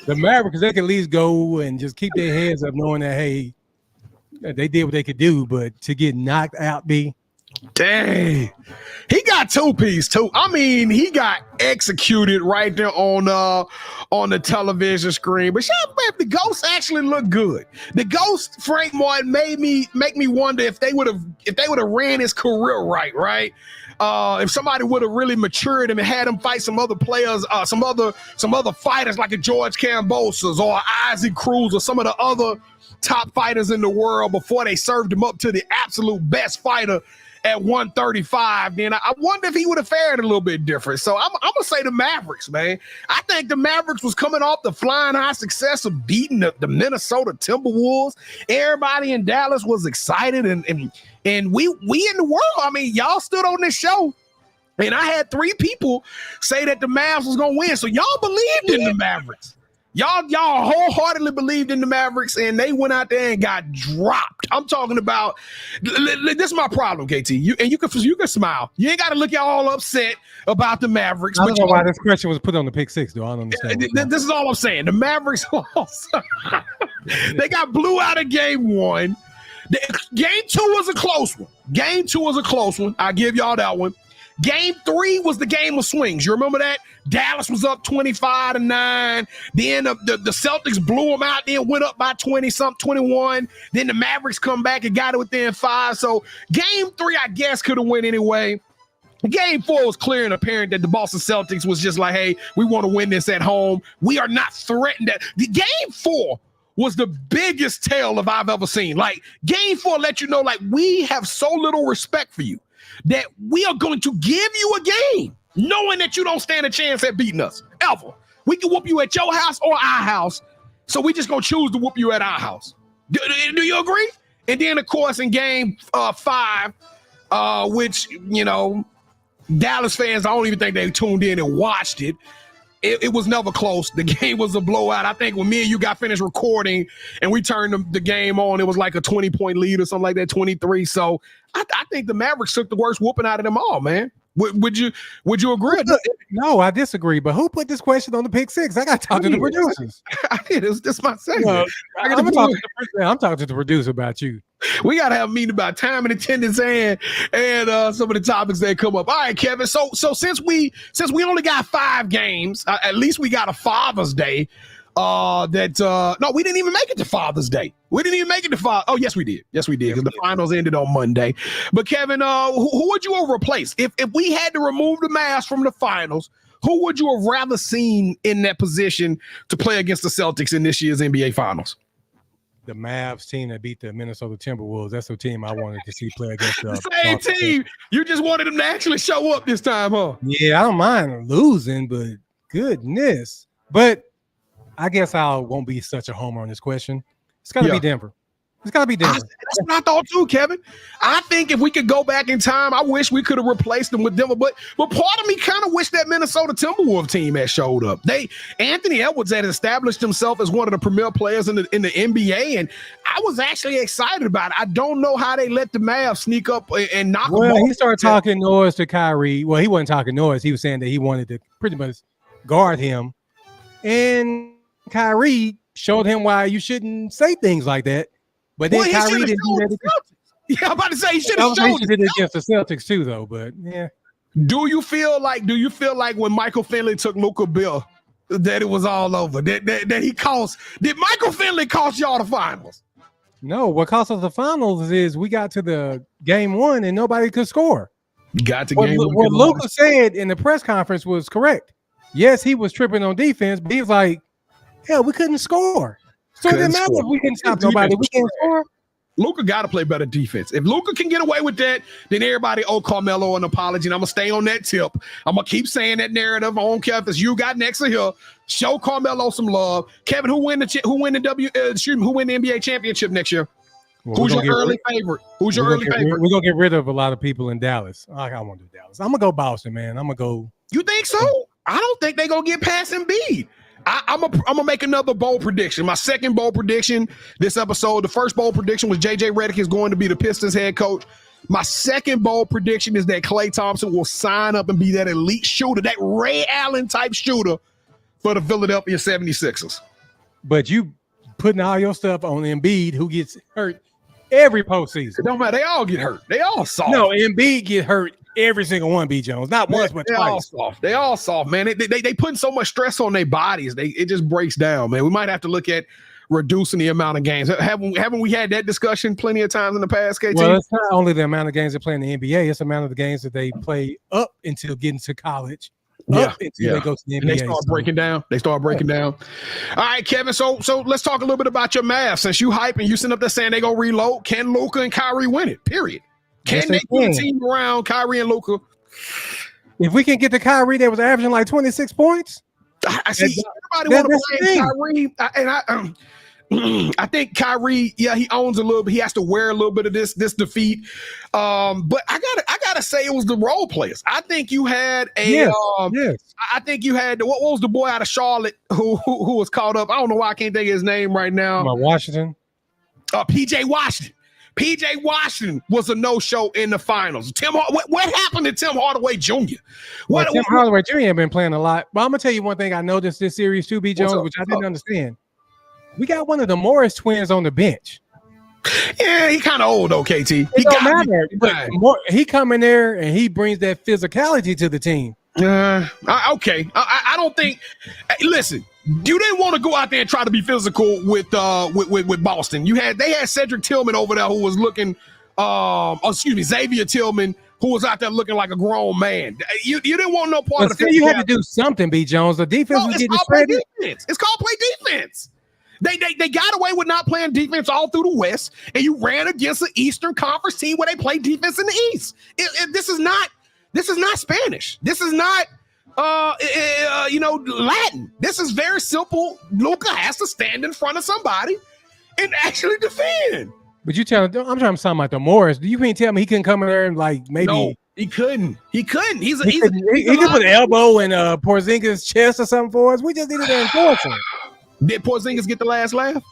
the Mavericks, they can at least go and just keep their heads up knowing that, hey, they did what they could do. But to get knocked out, dang, he got two-piece too. I mean, he got executed right there on the television screen. But the Ghost actually looked good. The Ghost, Frank Martin, make me wonder if they would have ran his career right. If somebody would have really matured him and had him fight some other players, some other fighters like a George Kambosos or Isaac Cruz or some of the other top fighters in the world before they served him up to the absolute best fighter at 135, then I wonder if he would have fared a little bit different. So I'm going to say the Mavericks, man. I think the Mavericks was coming off the flying high success of beating the Minnesota Timberwolves. Everybody in Dallas was excited, and we in the world, I mean, y'all stood on this show, and I had 3 people say that the Mavs was going to win. So y'all believed in the Mavericks. Y'all wholeheartedly believed in the Mavericks, and they went out there and got dropped. I'm talking about this is my problem, KT. You can smile. You ain't got to look all upset about the Mavericks. I don't know why this question was put on the Pick Six, though. I don't understand. This is all I'm saying. The Mavericks, they got blew out of game 1. Game 2 was a close one. I give y'all that one. Game 3 was the game of swings. You remember that? Dallas was up 25-9. Then the Celtics blew them out, then went up by 21. Then the Mavericks come back and got it within 5. So game 3, I guess, could have went anyway. Game 4 was clear and apparent that the Boston Celtics was just like, hey, we want to win this at home. We are not threatened. The game 4 was the biggest tale of I've ever seen. Like, game 4 let you know, like, we have so little respect for you that we are going to give you a game knowing that you don't stand a chance at beating us, ever. We can whoop you at your house or our house, so we just going to choose to whoop you at our house. Do you agree? And then, of course, in game 5, which, you know, Dallas fans, I don't even think they tuned in and watched it. It was never close. The game was a blowout. I think when me and you got finished recording and we turned the game on, it was like a 20-point lead or something like that, 23. So I think the Mavericks took the worst whooping out of them all, man. Would you agree? No, I disagree. But who put this question on the Pick Six? I got to talk to the producers. I did. This my segment. Well, I'm talking to the producer about you. We got to have a meeting about time and attendance and some of the topics that come up. All right, Kevin. So since we only got 5 games, at least we got a Father's Day. No, we didn't even make it to Father's Day. We didn't even make it to Father's. Oh, yes, we did. Yes, we did. Because the finals ended on Monday. But Kevin, who would you have replaced if we had to remove the Mavs from the finals? Who would you have rather seen in that position to play against the Celtics in this year's NBA Finals? The Mavs team that beat the Minnesota Timberwolves. That's the team I wanted to see play against. The same team. You just wanted them to actually show up this time, huh? Yeah, I don't mind losing, but goodness. But I guess I won't be such a homer on this question. It's got to be Denver. It's got to be Denver. That's what I thought too, Kevin. I think if we could go back in time, I wish we could have replaced them with Denver. But part of me kind of wish that Minnesota Timberwolves team had showed up. Anthony Edwards had established himself as one of the premier players in the NBA, and I was actually excited about it. I don't know how they let the Mavs sneak up and knock them off. Well, he started talking noise to Kyrie. Well, he wasn't talking noise. He was saying that he wanted to pretty much guard him. And Kyrie showed him why you shouldn't say things like that. But then Kyrie didn't do that. Yeah, I'm about to say he should have shown it against the Celtics too, though. But yeah. Do you feel like when Michael Finley took Luka Bill that it was all over? That he cost? Did Michael Finley cost y'all the finals? No, what cost us the finals is we got to the game 1 and nobody could score. You got to game 1. What Luka said in the press conference was correct. Yes, he was tripping on defense, but he was like, hell, we couldn't score. So it didn't matter if we didn't stop nobody. We can't score. Luka got to play better defense. If Luka can get away with that, then everybody owe Carmelo an apology. And I'm going to stay on that tip. I'm going to keep saying that narrative. I don't care if it's you got next to here. Show Carmelo some love. Kevin, who win the NBA championship next year? Well, Who's your early favorite? Who's your early favorite? We're going to get rid of a lot of people in Dallas. I want to do Dallas. I'm going to go Boston, man. I'm going to go. You think so? I don't think they're going to get past Embiid. I'm gonna make another bold prediction. My second bold prediction this episode. The first bold prediction was JJ Redick is going to be the Pistons head coach. My second bold prediction is that Klay Thompson will sign up and be that elite shooter, that Ray Allen type shooter for the Philadelphia 76ers. But you putting all your stuff on Embiid, who gets hurt every postseason. It don't matter. They all get hurt. They all soft. No, Embiid get hurt. Every single one, B. Jones. Not once, but twice. All soft. They all soft, man. They putting so much stress on their bodies. It just breaks down, man. We might have to look at reducing the amount of games. Haven't we had that discussion plenty of times in the past, KT? Well, it's not only the amount of games they play in the NBA. It's the amount of the games that they play up until getting to college. They go to the NBA. And they start breaking down. All right, Kevin. So let's talk a little bit about your Mavs. Since you hype and you sitting up there saying they gonna reload, can Luka and Kyrie win it? Period. Can they put a team around Kyrie and Luka? If we can get to Kyrie, that was averaging like 26 points. I see everybody want to play Kyrie, and I think Kyrie, he owns a little bit. He has to wear a little bit of this defeat. But I gotta say it was the role players. I think you had I think you had what was the boy out of Charlotte who was caught up? I don't know why I can't think of his name right now. Washington. PJ Washington. PJ Washington was a no-show in the finals. What happened to Tim Hardaway Jr.? Tim Hardaway Jr. ain't been playing a lot. But I'm gonna tell you one thing I noticed this series too, B. Jones, which I didn't understand. We got one of the Morris twins on the bench. Yeah, he kind of old though, KT. He don't matter. But he come in there and he brings that physicality to the team. Okay. I don't think. Listen, you didn't want to go out there and try to be physical with Boston. They had Cedric Tillman over there who was looking. Xavier Tillman, who was out there looking like a grown man. You didn't want no part of the. You had to do something, B. Jones. The defense was getting shredded. It's called play defense. They got away with not playing defense all through the West, and you ran against an Eastern Conference team where they play defense in the East. This is not Spanish. This is not Latin. This is very simple. Luka has to stand in front of somebody and actually defend. But I'm trying to sound like the Morris. You can't tell me he couldn't come in there and like maybe. No, he couldn't. He could put an elbow in Porzingis' chest or something for us. We just needed to enforce him. Did Porzingis get the last laugh?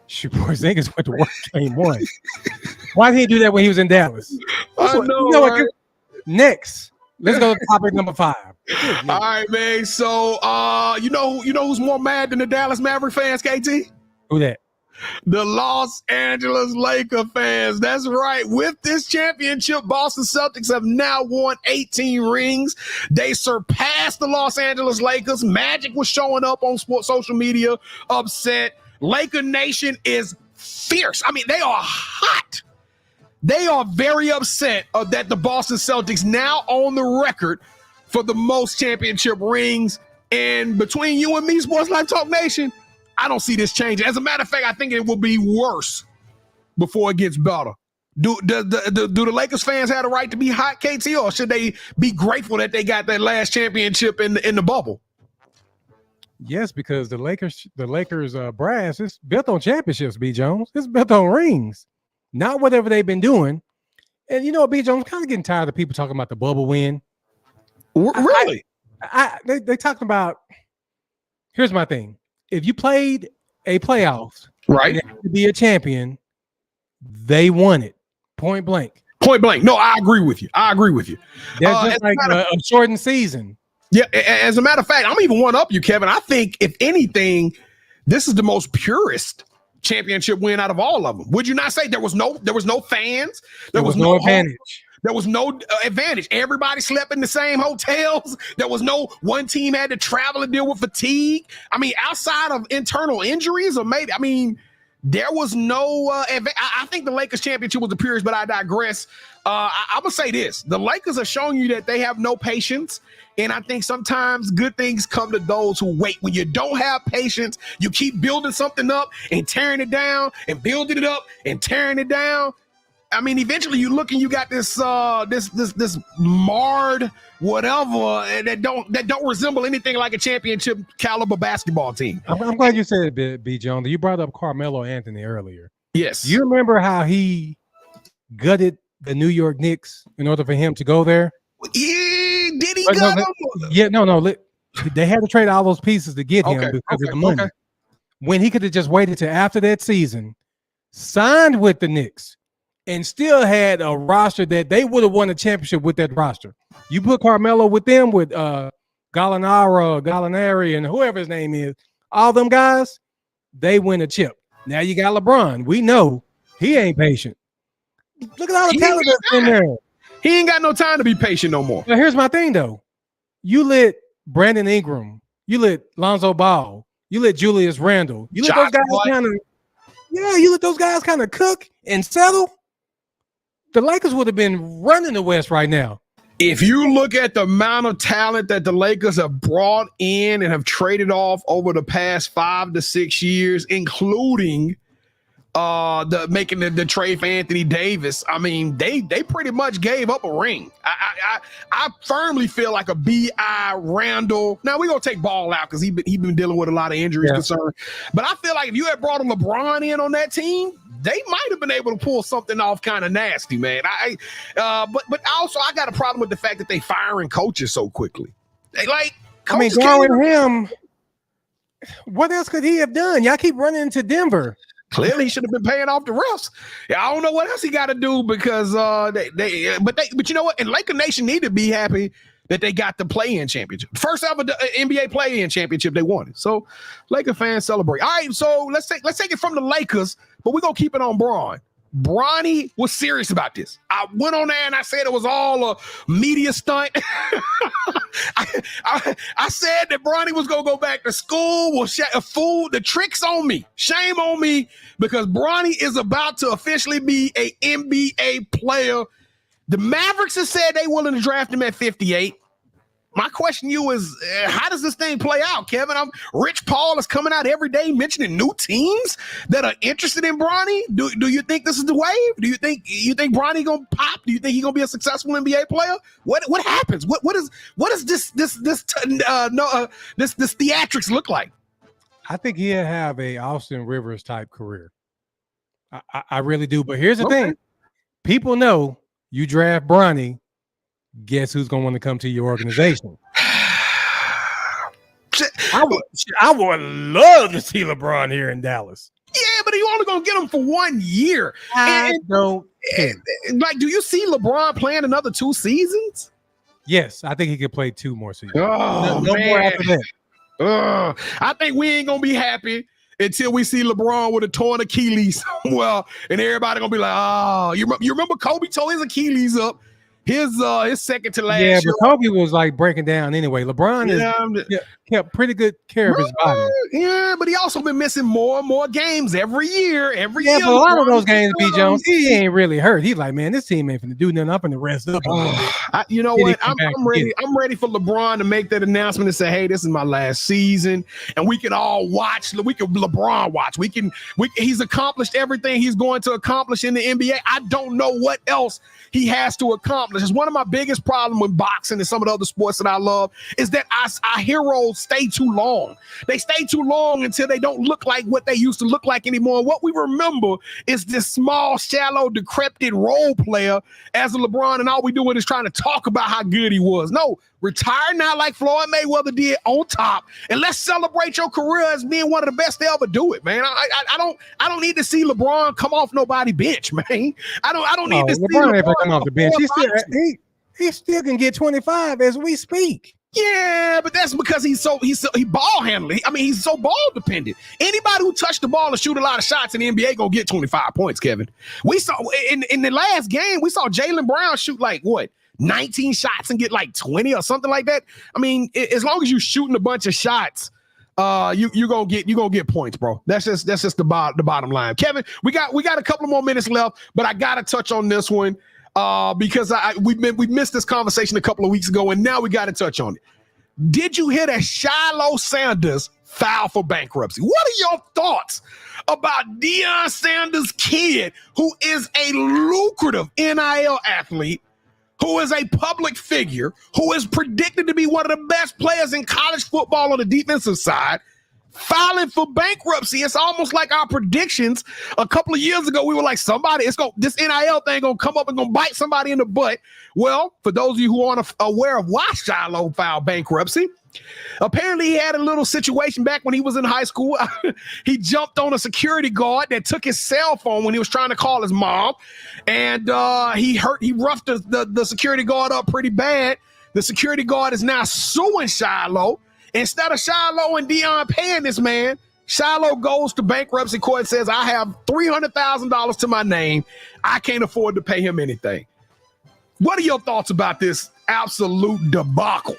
Shoot, Porzingis went to work game one. Why did he do that when he was in Dallas? Right? Next, let's go to topic number 5. All right, man. So, you know who's more mad than the Dallas Maverick fans, KT? Who that? The Los Angeles Lakers fans. That's right. With this championship, Boston Celtics have now won 18 rings. They surpassed the Los Angeles Lakers. Magic was showing up on social media upset. Laker Nation is fierce. I mean, they are hot. They are very upset that the Boston Celtics now own the record for the most championship rings. And between you and me, Sports Life Talk Nation, I don't see this changing. As a matter of fact, I think it will be worse before it gets better. Do the Lakers fans have the right to be hot, KT, or should they be grateful that they got that last championship in the bubble? Yes, because the Lakers brass is built on championships, B. Jones. It's built on rings, not whatever they've been doing. And you know what, B. Jones, I'm kind of getting tired of people talking about the bubble win. Really? They talking about. Here's my thing. If you played a playoffs, right, to be a champion, they won it. Point blank. No, I agree with you. That's just like a shortened season. Yeah, as a matter of fact, I'm even one up you, Kevin. I think, if anything, this is the most purest championship win out of all of them. Would you not say there was no fans? There was no advantage. There was no advantage. Everybody slept in the same hotels. There was no one team had to travel and deal with fatigue. I mean, outside of internal injuries, or maybe, There was no, I think the Lakers championship was the purest, but I digress. I'm going to say this. The Lakers are showing you that they have no patience. And I think sometimes good things come to those who wait. When you don't have patience, you keep building something up and tearing it down and building it up and tearing it down. I mean, eventually you look and you got this marred whatever that don't resemble anything like a championship caliber basketball team. I'm glad you said it, B. Jones. You brought up Carmelo Anthony earlier. Yes. You remember how he gutted the New York Knicks in order for him to go there? Yeah, did he gut them? Yeah, no. They had to trade all those pieces to get him because of the money. Okay. When he could have just waited till after that season, signed with the Knicks, and still had a roster that they would have won a championship with that roster. You put Carmelo with them, with Gallinari, and whoever his name is, all them guys, they win a chip. Now you got LeBron. We know he ain't patient. Look at all the talent that's in there. He ain't got no time to be patient no more. Now here's my thing, though. You let Brandon Ingram, you let Lonzo Ball, you let Julius Randle, you let those guys you let those guys kind of cook and settle. The Lakers would have been running the West right now. If you look at the amount of talent that the Lakers have brought in and have traded off over the past 5 to 6 years, including making the trade for Anthony Davis, I mean, they pretty much gave up a ring. I firmly feel like a B.I. Randall. Now we're gonna take Ball out because he been dealing with a lot of injuries concern. But I feel like if you had brought a LeBron in on that team, they might have been able to pull something off kind of nasty, man. But also I got a problem with the fact that they firing coaches so quickly. Going him, what else could he have done? Y'all keep running into Denver. Clearly, he should have been paying off the refs. Yeah, I don't know what else he got to do because but you know what? And Laker Nation need to be happy that they got the play-in championship. First ever NBA play-in championship they won it. So Laker fans celebrate. All right, so let's take it from the Lakers, but we're gonna keep it on Bron. Bronny was serious about this. I went on there and I said it was all a media stunt. I said that Bronny was going to go back to school. Well, fool, the trick's on me. Shame on me because Bronny is about to officially be an NBA player. The Mavericks have said they willing to draft him at 58. My question to you is, how does this thing play out, Kevin? Rich Paul is coming out every day mentioning new teams that are interested in Bronny. Do you think this is the wave? Do you think Bronny gonna pop? Do you think he's gonna be a successful NBA player? What happens? What is this theatrics look like? I think he'll have a Austin Rivers type career. I really do. But here's the thing: people know you draft Bronny. Guess who's going to want to come to your organization? I would love to see LeBron here in Dallas. Yeah, but you only going to get him for 1 year. I don't care. Do you see LeBron playing another 2 seasons? Yes, I think he could play 2 more seasons. No more after that. I think we ain't going to be happy until we see LeBron with a torn Achilles. Well, and everybody going to be like, oh, you remember Kobe tore his Achilles up. His second to last. Yeah, but Kobe was like breaking down anyway. LeBron kept pretty good care of his body. Yeah, but he also been missing more and more games every year. But a lot of those games, B. Jones, he ain't really hurt. He's like, man, this team ain't finna do nothing. I'm finna rest up. You know what? I'm ready. I'm ready for LeBron to make that announcement and say, hey, this is my last season, and we can all watch. We can LeBron watch. He's accomplished everything he's going to accomplish in the NBA. I don't know what else he has to accomplish. It's one of my biggest problems with boxing and some of the other sports that I love is that our heroes stay too long. They stay too long until they don't look like what they used to look like anymore. What we remember is this small, shallow, decrepit role player as a LeBron, and all we doing is trying to talk about how good he was. No, retire now like Floyd Mayweather did on top, and let's celebrate your career as being one of the best to ever do it, man. I don't need to see LeBron come off nobody bench, man. I don't need to see LeBron come off the bench. He still can get 25 as we speak. Yeah, but that's because he ball handling. I mean, he's so ball dependent. Anybody who touched the ball and shoot a lot of shots in the NBA gonna get 25 points, Kevin. We saw in the last game, we saw Jaylen Brown shoot like 19 shots and get like 20 or something like that. I mean, as long as you're shooting a bunch of shots, you gonna get points, bro. That's just the bottom line. Kevin, we got a couple more minutes left, but I gotta touch on this one because we missed this conversation a couple of weeks ago, and now we got to touch on it. Did you hear that Shilo Sanders filed for bankruptcy? What are your thoughts about Deion Sanders' kid, who is a lucrative NIL athlete, who is a public figure, who is predicted to be one of the best players in college football on the defensive side, filing for bankruptcy? It's almost like our predictions a couple of years ago. We were like, this NIL thing gonna come up and gonna bite somebody in the butt. Well, for those of you who aren't aware of why Shilo filed bankruptcy, apparently he had a little situation back when he was in high school. He jumped on a security guard that took his cell phone when he was trying to call his mom, and he roughed the security guard up pretty bad. The security guard is now suing Shilo. Instead of Shilo and Deion paying this man, Shilo goes to bankruptcy court and says, I have $300,000 to my name. I can't afford to pay him anything. What are your thoughts about this absolute debacle?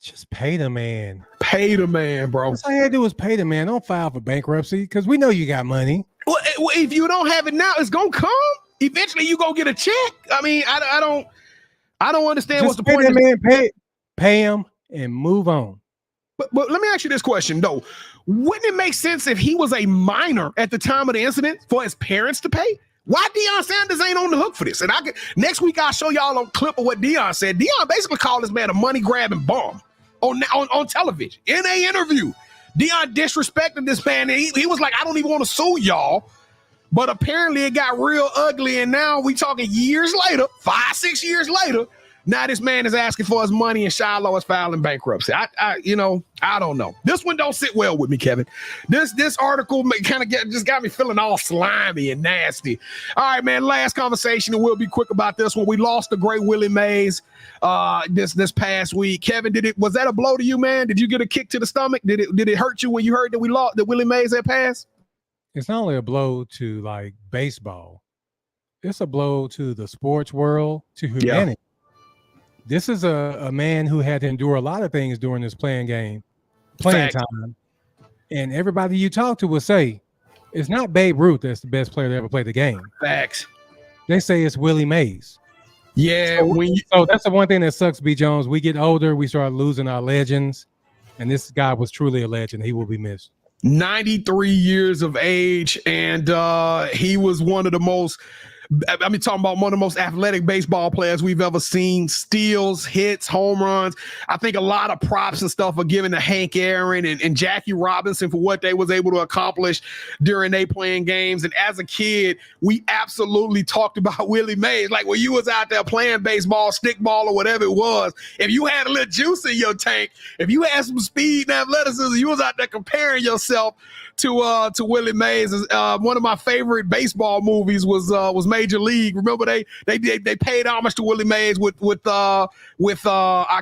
Just pay the man. Pay the man, bro. All you gotta do is pay the man. Don't file for bankruptcy because we know you got money. Well, if you don't have it now, it's gonna come. Eventually, you gonna get a check. I mean, I don't understand just what's the point. Pay the man. Pay him and move on. But let me ask you this question though: wouldn't it make sense if he was a minor at the time of the incident for his parents to pay? Why Deion Sanders ain't on the hook for this? And next week I'll show y'all a clip of what Deion said. Deion basically called this man a money grabbing bum on television in an interview. Deion disrespected this man, and he was like, I don't even want to sue y'all. But apparently it got real ugly, and now we talking years later, 5-6 years later. Now this man is asking for his money, and Shilo is filing bankruptcy. I don't know. This one don't sit well with me, Kevin. This article kind of just got me feeling all slimy and nasty. All right, man. Last conversation, and we'll be quick about this one. We lost the great Willie Mays this past week. Kevin, was that a blow to you, man? Did you get a kick to the stomach? Did it hurt you when you heard that Willie Mays had passed? It's not only a blow to like baseball. It's a blow to the sports world, to humanity. Yeah. This is a man who had to endure a lot of things during this playing time. And everybody you talk to will say, it's not Babe Ruth that's the best player that ever played the game. Facts. They say it's Willie Mays. Yeah. So that's the one thing that sucks, B. Jones. We get older, we start losing our legends. And this guy was truly a legend. He will be missed. 93 years of age, and he was one of the most, talking about one of the most athletic baseball players we've ever seen. Steals, hits, home runs. I think a lot of props and stuff are given to Hank Aaron and Jackie Robinson for what they was able to accomplish during they playing games. And as a kid, we absolutely talked about Willie Mays. Like when you was out there playing baseball, stickball, or whatever it was, if you had a little juice in your tank, if you had some speed and athleticism, you was out there comparing yourself to Willie Mays. One of my favorite baseball movies was Major League. Remember they paid homage to Willie Mays with our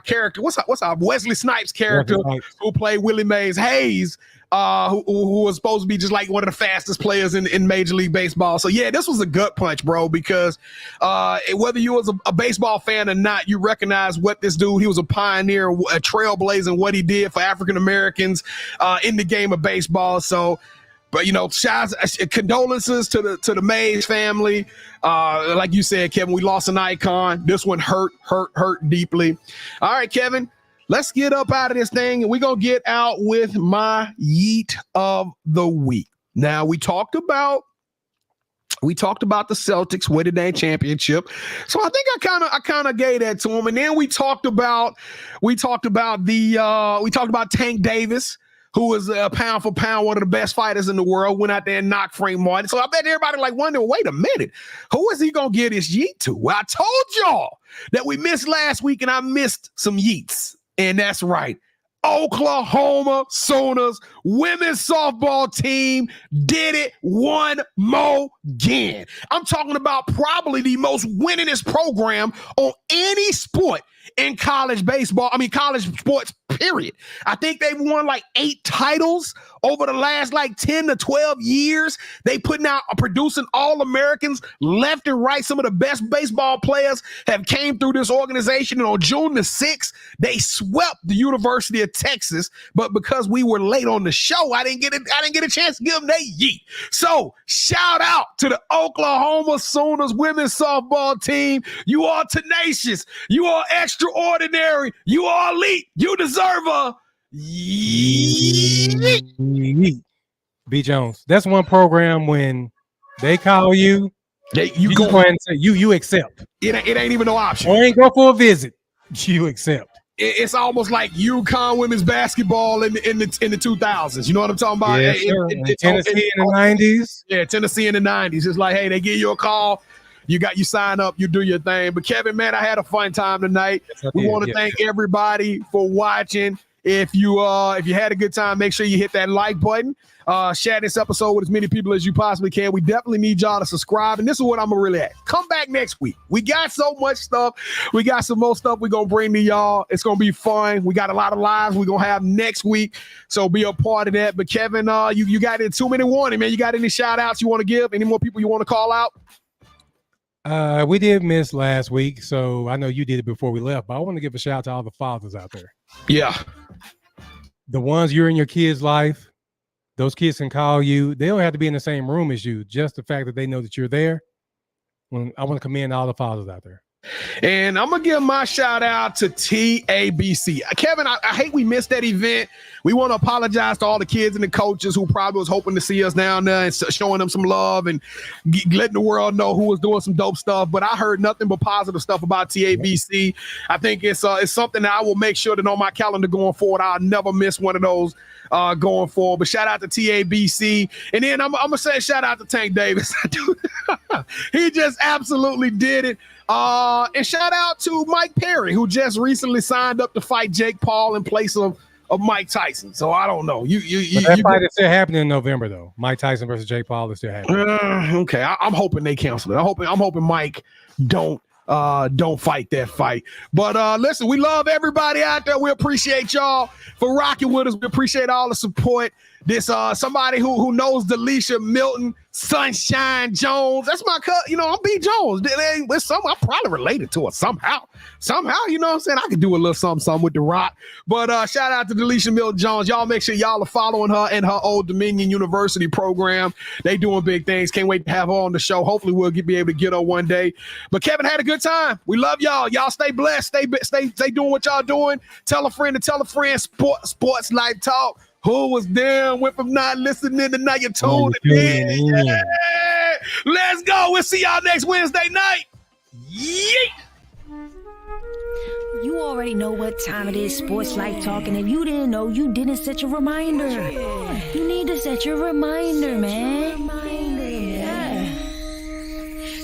character. What's our Wesley Snipes character who played Willie Mays Hayes, who was supposed to be just like one of the fastest players in Major League Baseball. So yeah, this was a gut punch, bro, because whether you was a baseball fan or not, you recognize what this dude, he was a pioneer, a trailblazer in what he did for African Americans in the game of baseball. So, but condolences to the Mays family. Like you said, Kevin, we lost an icon. This one hurt deeply. All right, Kevin, let's get up out of this thing, and we're going to get out with my Yeet of the week. Now, we talked about the Celtics winning their championship. So I think I kind of gave that to them. And then we talked about Tank Davis, who is pound for pound one of the best fighters in the world, went out there and knocked Frank Martin. So I bet everybody wondering, wait a minute, who is he going to get his Yeet to? Well, I told y'all that we missed last week, and I missed some Yeets. And that's right. Oklahoma Sooners women's softball team did it one more again. I'm talking about probably the most winningest program on any sport in college sports, period. I think they've won like 8 titles over the last like 10 to 12 years. They producing All-Americans left and right. Some of the best baseball players have came through this organization. And on June the 6th, they swept the University of Texas. But because we were late on the show, I didn't get a chance to give them their yeet. So shout out to the Oklahoma Sooners women's softball team. You are tenacious. You are extraordinary. You are elite. You deserve a yeet. B. Jones. That's one program when they call you, you go ahead and say you accept. It ain't even no option. Or ain't go for a visit. You accept. It's almost like UConn women's basketball in the 2000s. You know what I'm talking about? Yeah, sure. Tennessee in the 90s. Yeah, Tennessee in the 90s. It's like, hey, they give you a call. You sign up, you do your thing. But Kevin, man, I had a fun time tonight. Yes, we want to thank everybody for watching. If you had a good time, make sure you hit that like button. Share this episode with as many people as you possibly can. We definitely need y'all to subscribe. And this is what I'm really at. Come back next week. We got so much stuff. We got some more stuff we're going to bring to y'all. It's going to be fun. We got a lot of lives we're going to have next week. So be a part of that. But Kevin, you got a 2-minute warning, man. You got any shout outs you want to give? Any more people you want to call out? We did miss last week, so I know you did it before we left, but I want to give a shout out to all the fathers out there. Yeah. The ones you're in your kids' life, those kids can call you. They don't have to be in the same room as you. Just the fact that they know that you're there. I want to commend all the fathers out there. And I'm going to give my shout out to TABC. Kevin, I hate we missed that event. We want to apologize to all the kids and the coaches who probably was hoping to see us down there and showing them some love and letting the world know who was doing some dope stuff. But I heard nothing but positive stuff about TABC. I think it's something that I will make sure that on my calendar going forward, I'll never miss one of those going forward. But shout out to TABC. And then I'm going to say shout out to Tank Davis. He just absolutely did it. And shout out to Mike Perry, who just recently signed up to fight Jake Paul in place of Mike Tyson. So I don't know. That fight is still happening in November, though. Mike Tyson versus Jake Paul is still happening. Okay, I'm hoping they cancel it. I'm hoping Mike don't fight that fight. But listen, we love everybody out there. We appreciate y'all for rocking with us. We appreciate all the support. This somebody who knows Delisha Milton-Jones. That's my cousin. I'm B. Jones. I'm probably related to her somehow. You know what I'm saying? I could do a little something with The Rock. But shout out to Delisha Milton-Jones. Y'all make sure y'all are following her and her Old Dominion University program. They doing big things. Can't wait to have her on the show. Hopefully we'll be able to get her one day. But Kevin had a good time. We love y'all. Y'all stay blessed. Stay doing what y'all doing. Tell a friend to tell a friend. Sports Life Talk. Who was there with them not listening to now you're tuned in? Yeah. Let's go. We'll see y'all next Wednesday night. Yeet. You already know what time it is, Sports Life Talk, and if you didn't know, you didn't set your reminder. You need to set your reminder, man.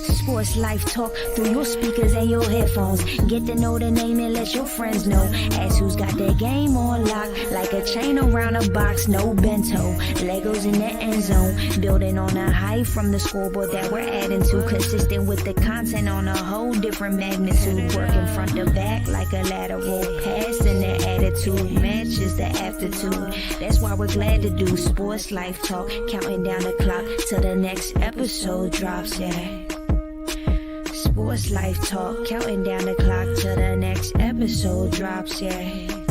Sports Life Talk through your speakers and your headphones. Get to know the name and let your friends know. Ask who's got their game on lock, like a chain around a box, no bento. Legos in the end zone, building on a height from the scoreboard that we're adding to. Consistent with the content on a whole different magnitude. Working front to back like a lateral pass, and their attitude matches the aptitude. That's why we're glad to do Sports Life Talk, counting down the clock till the next episode drops, yeah. Sports Life Talk, counting down the clock till the next episode drops, yeah.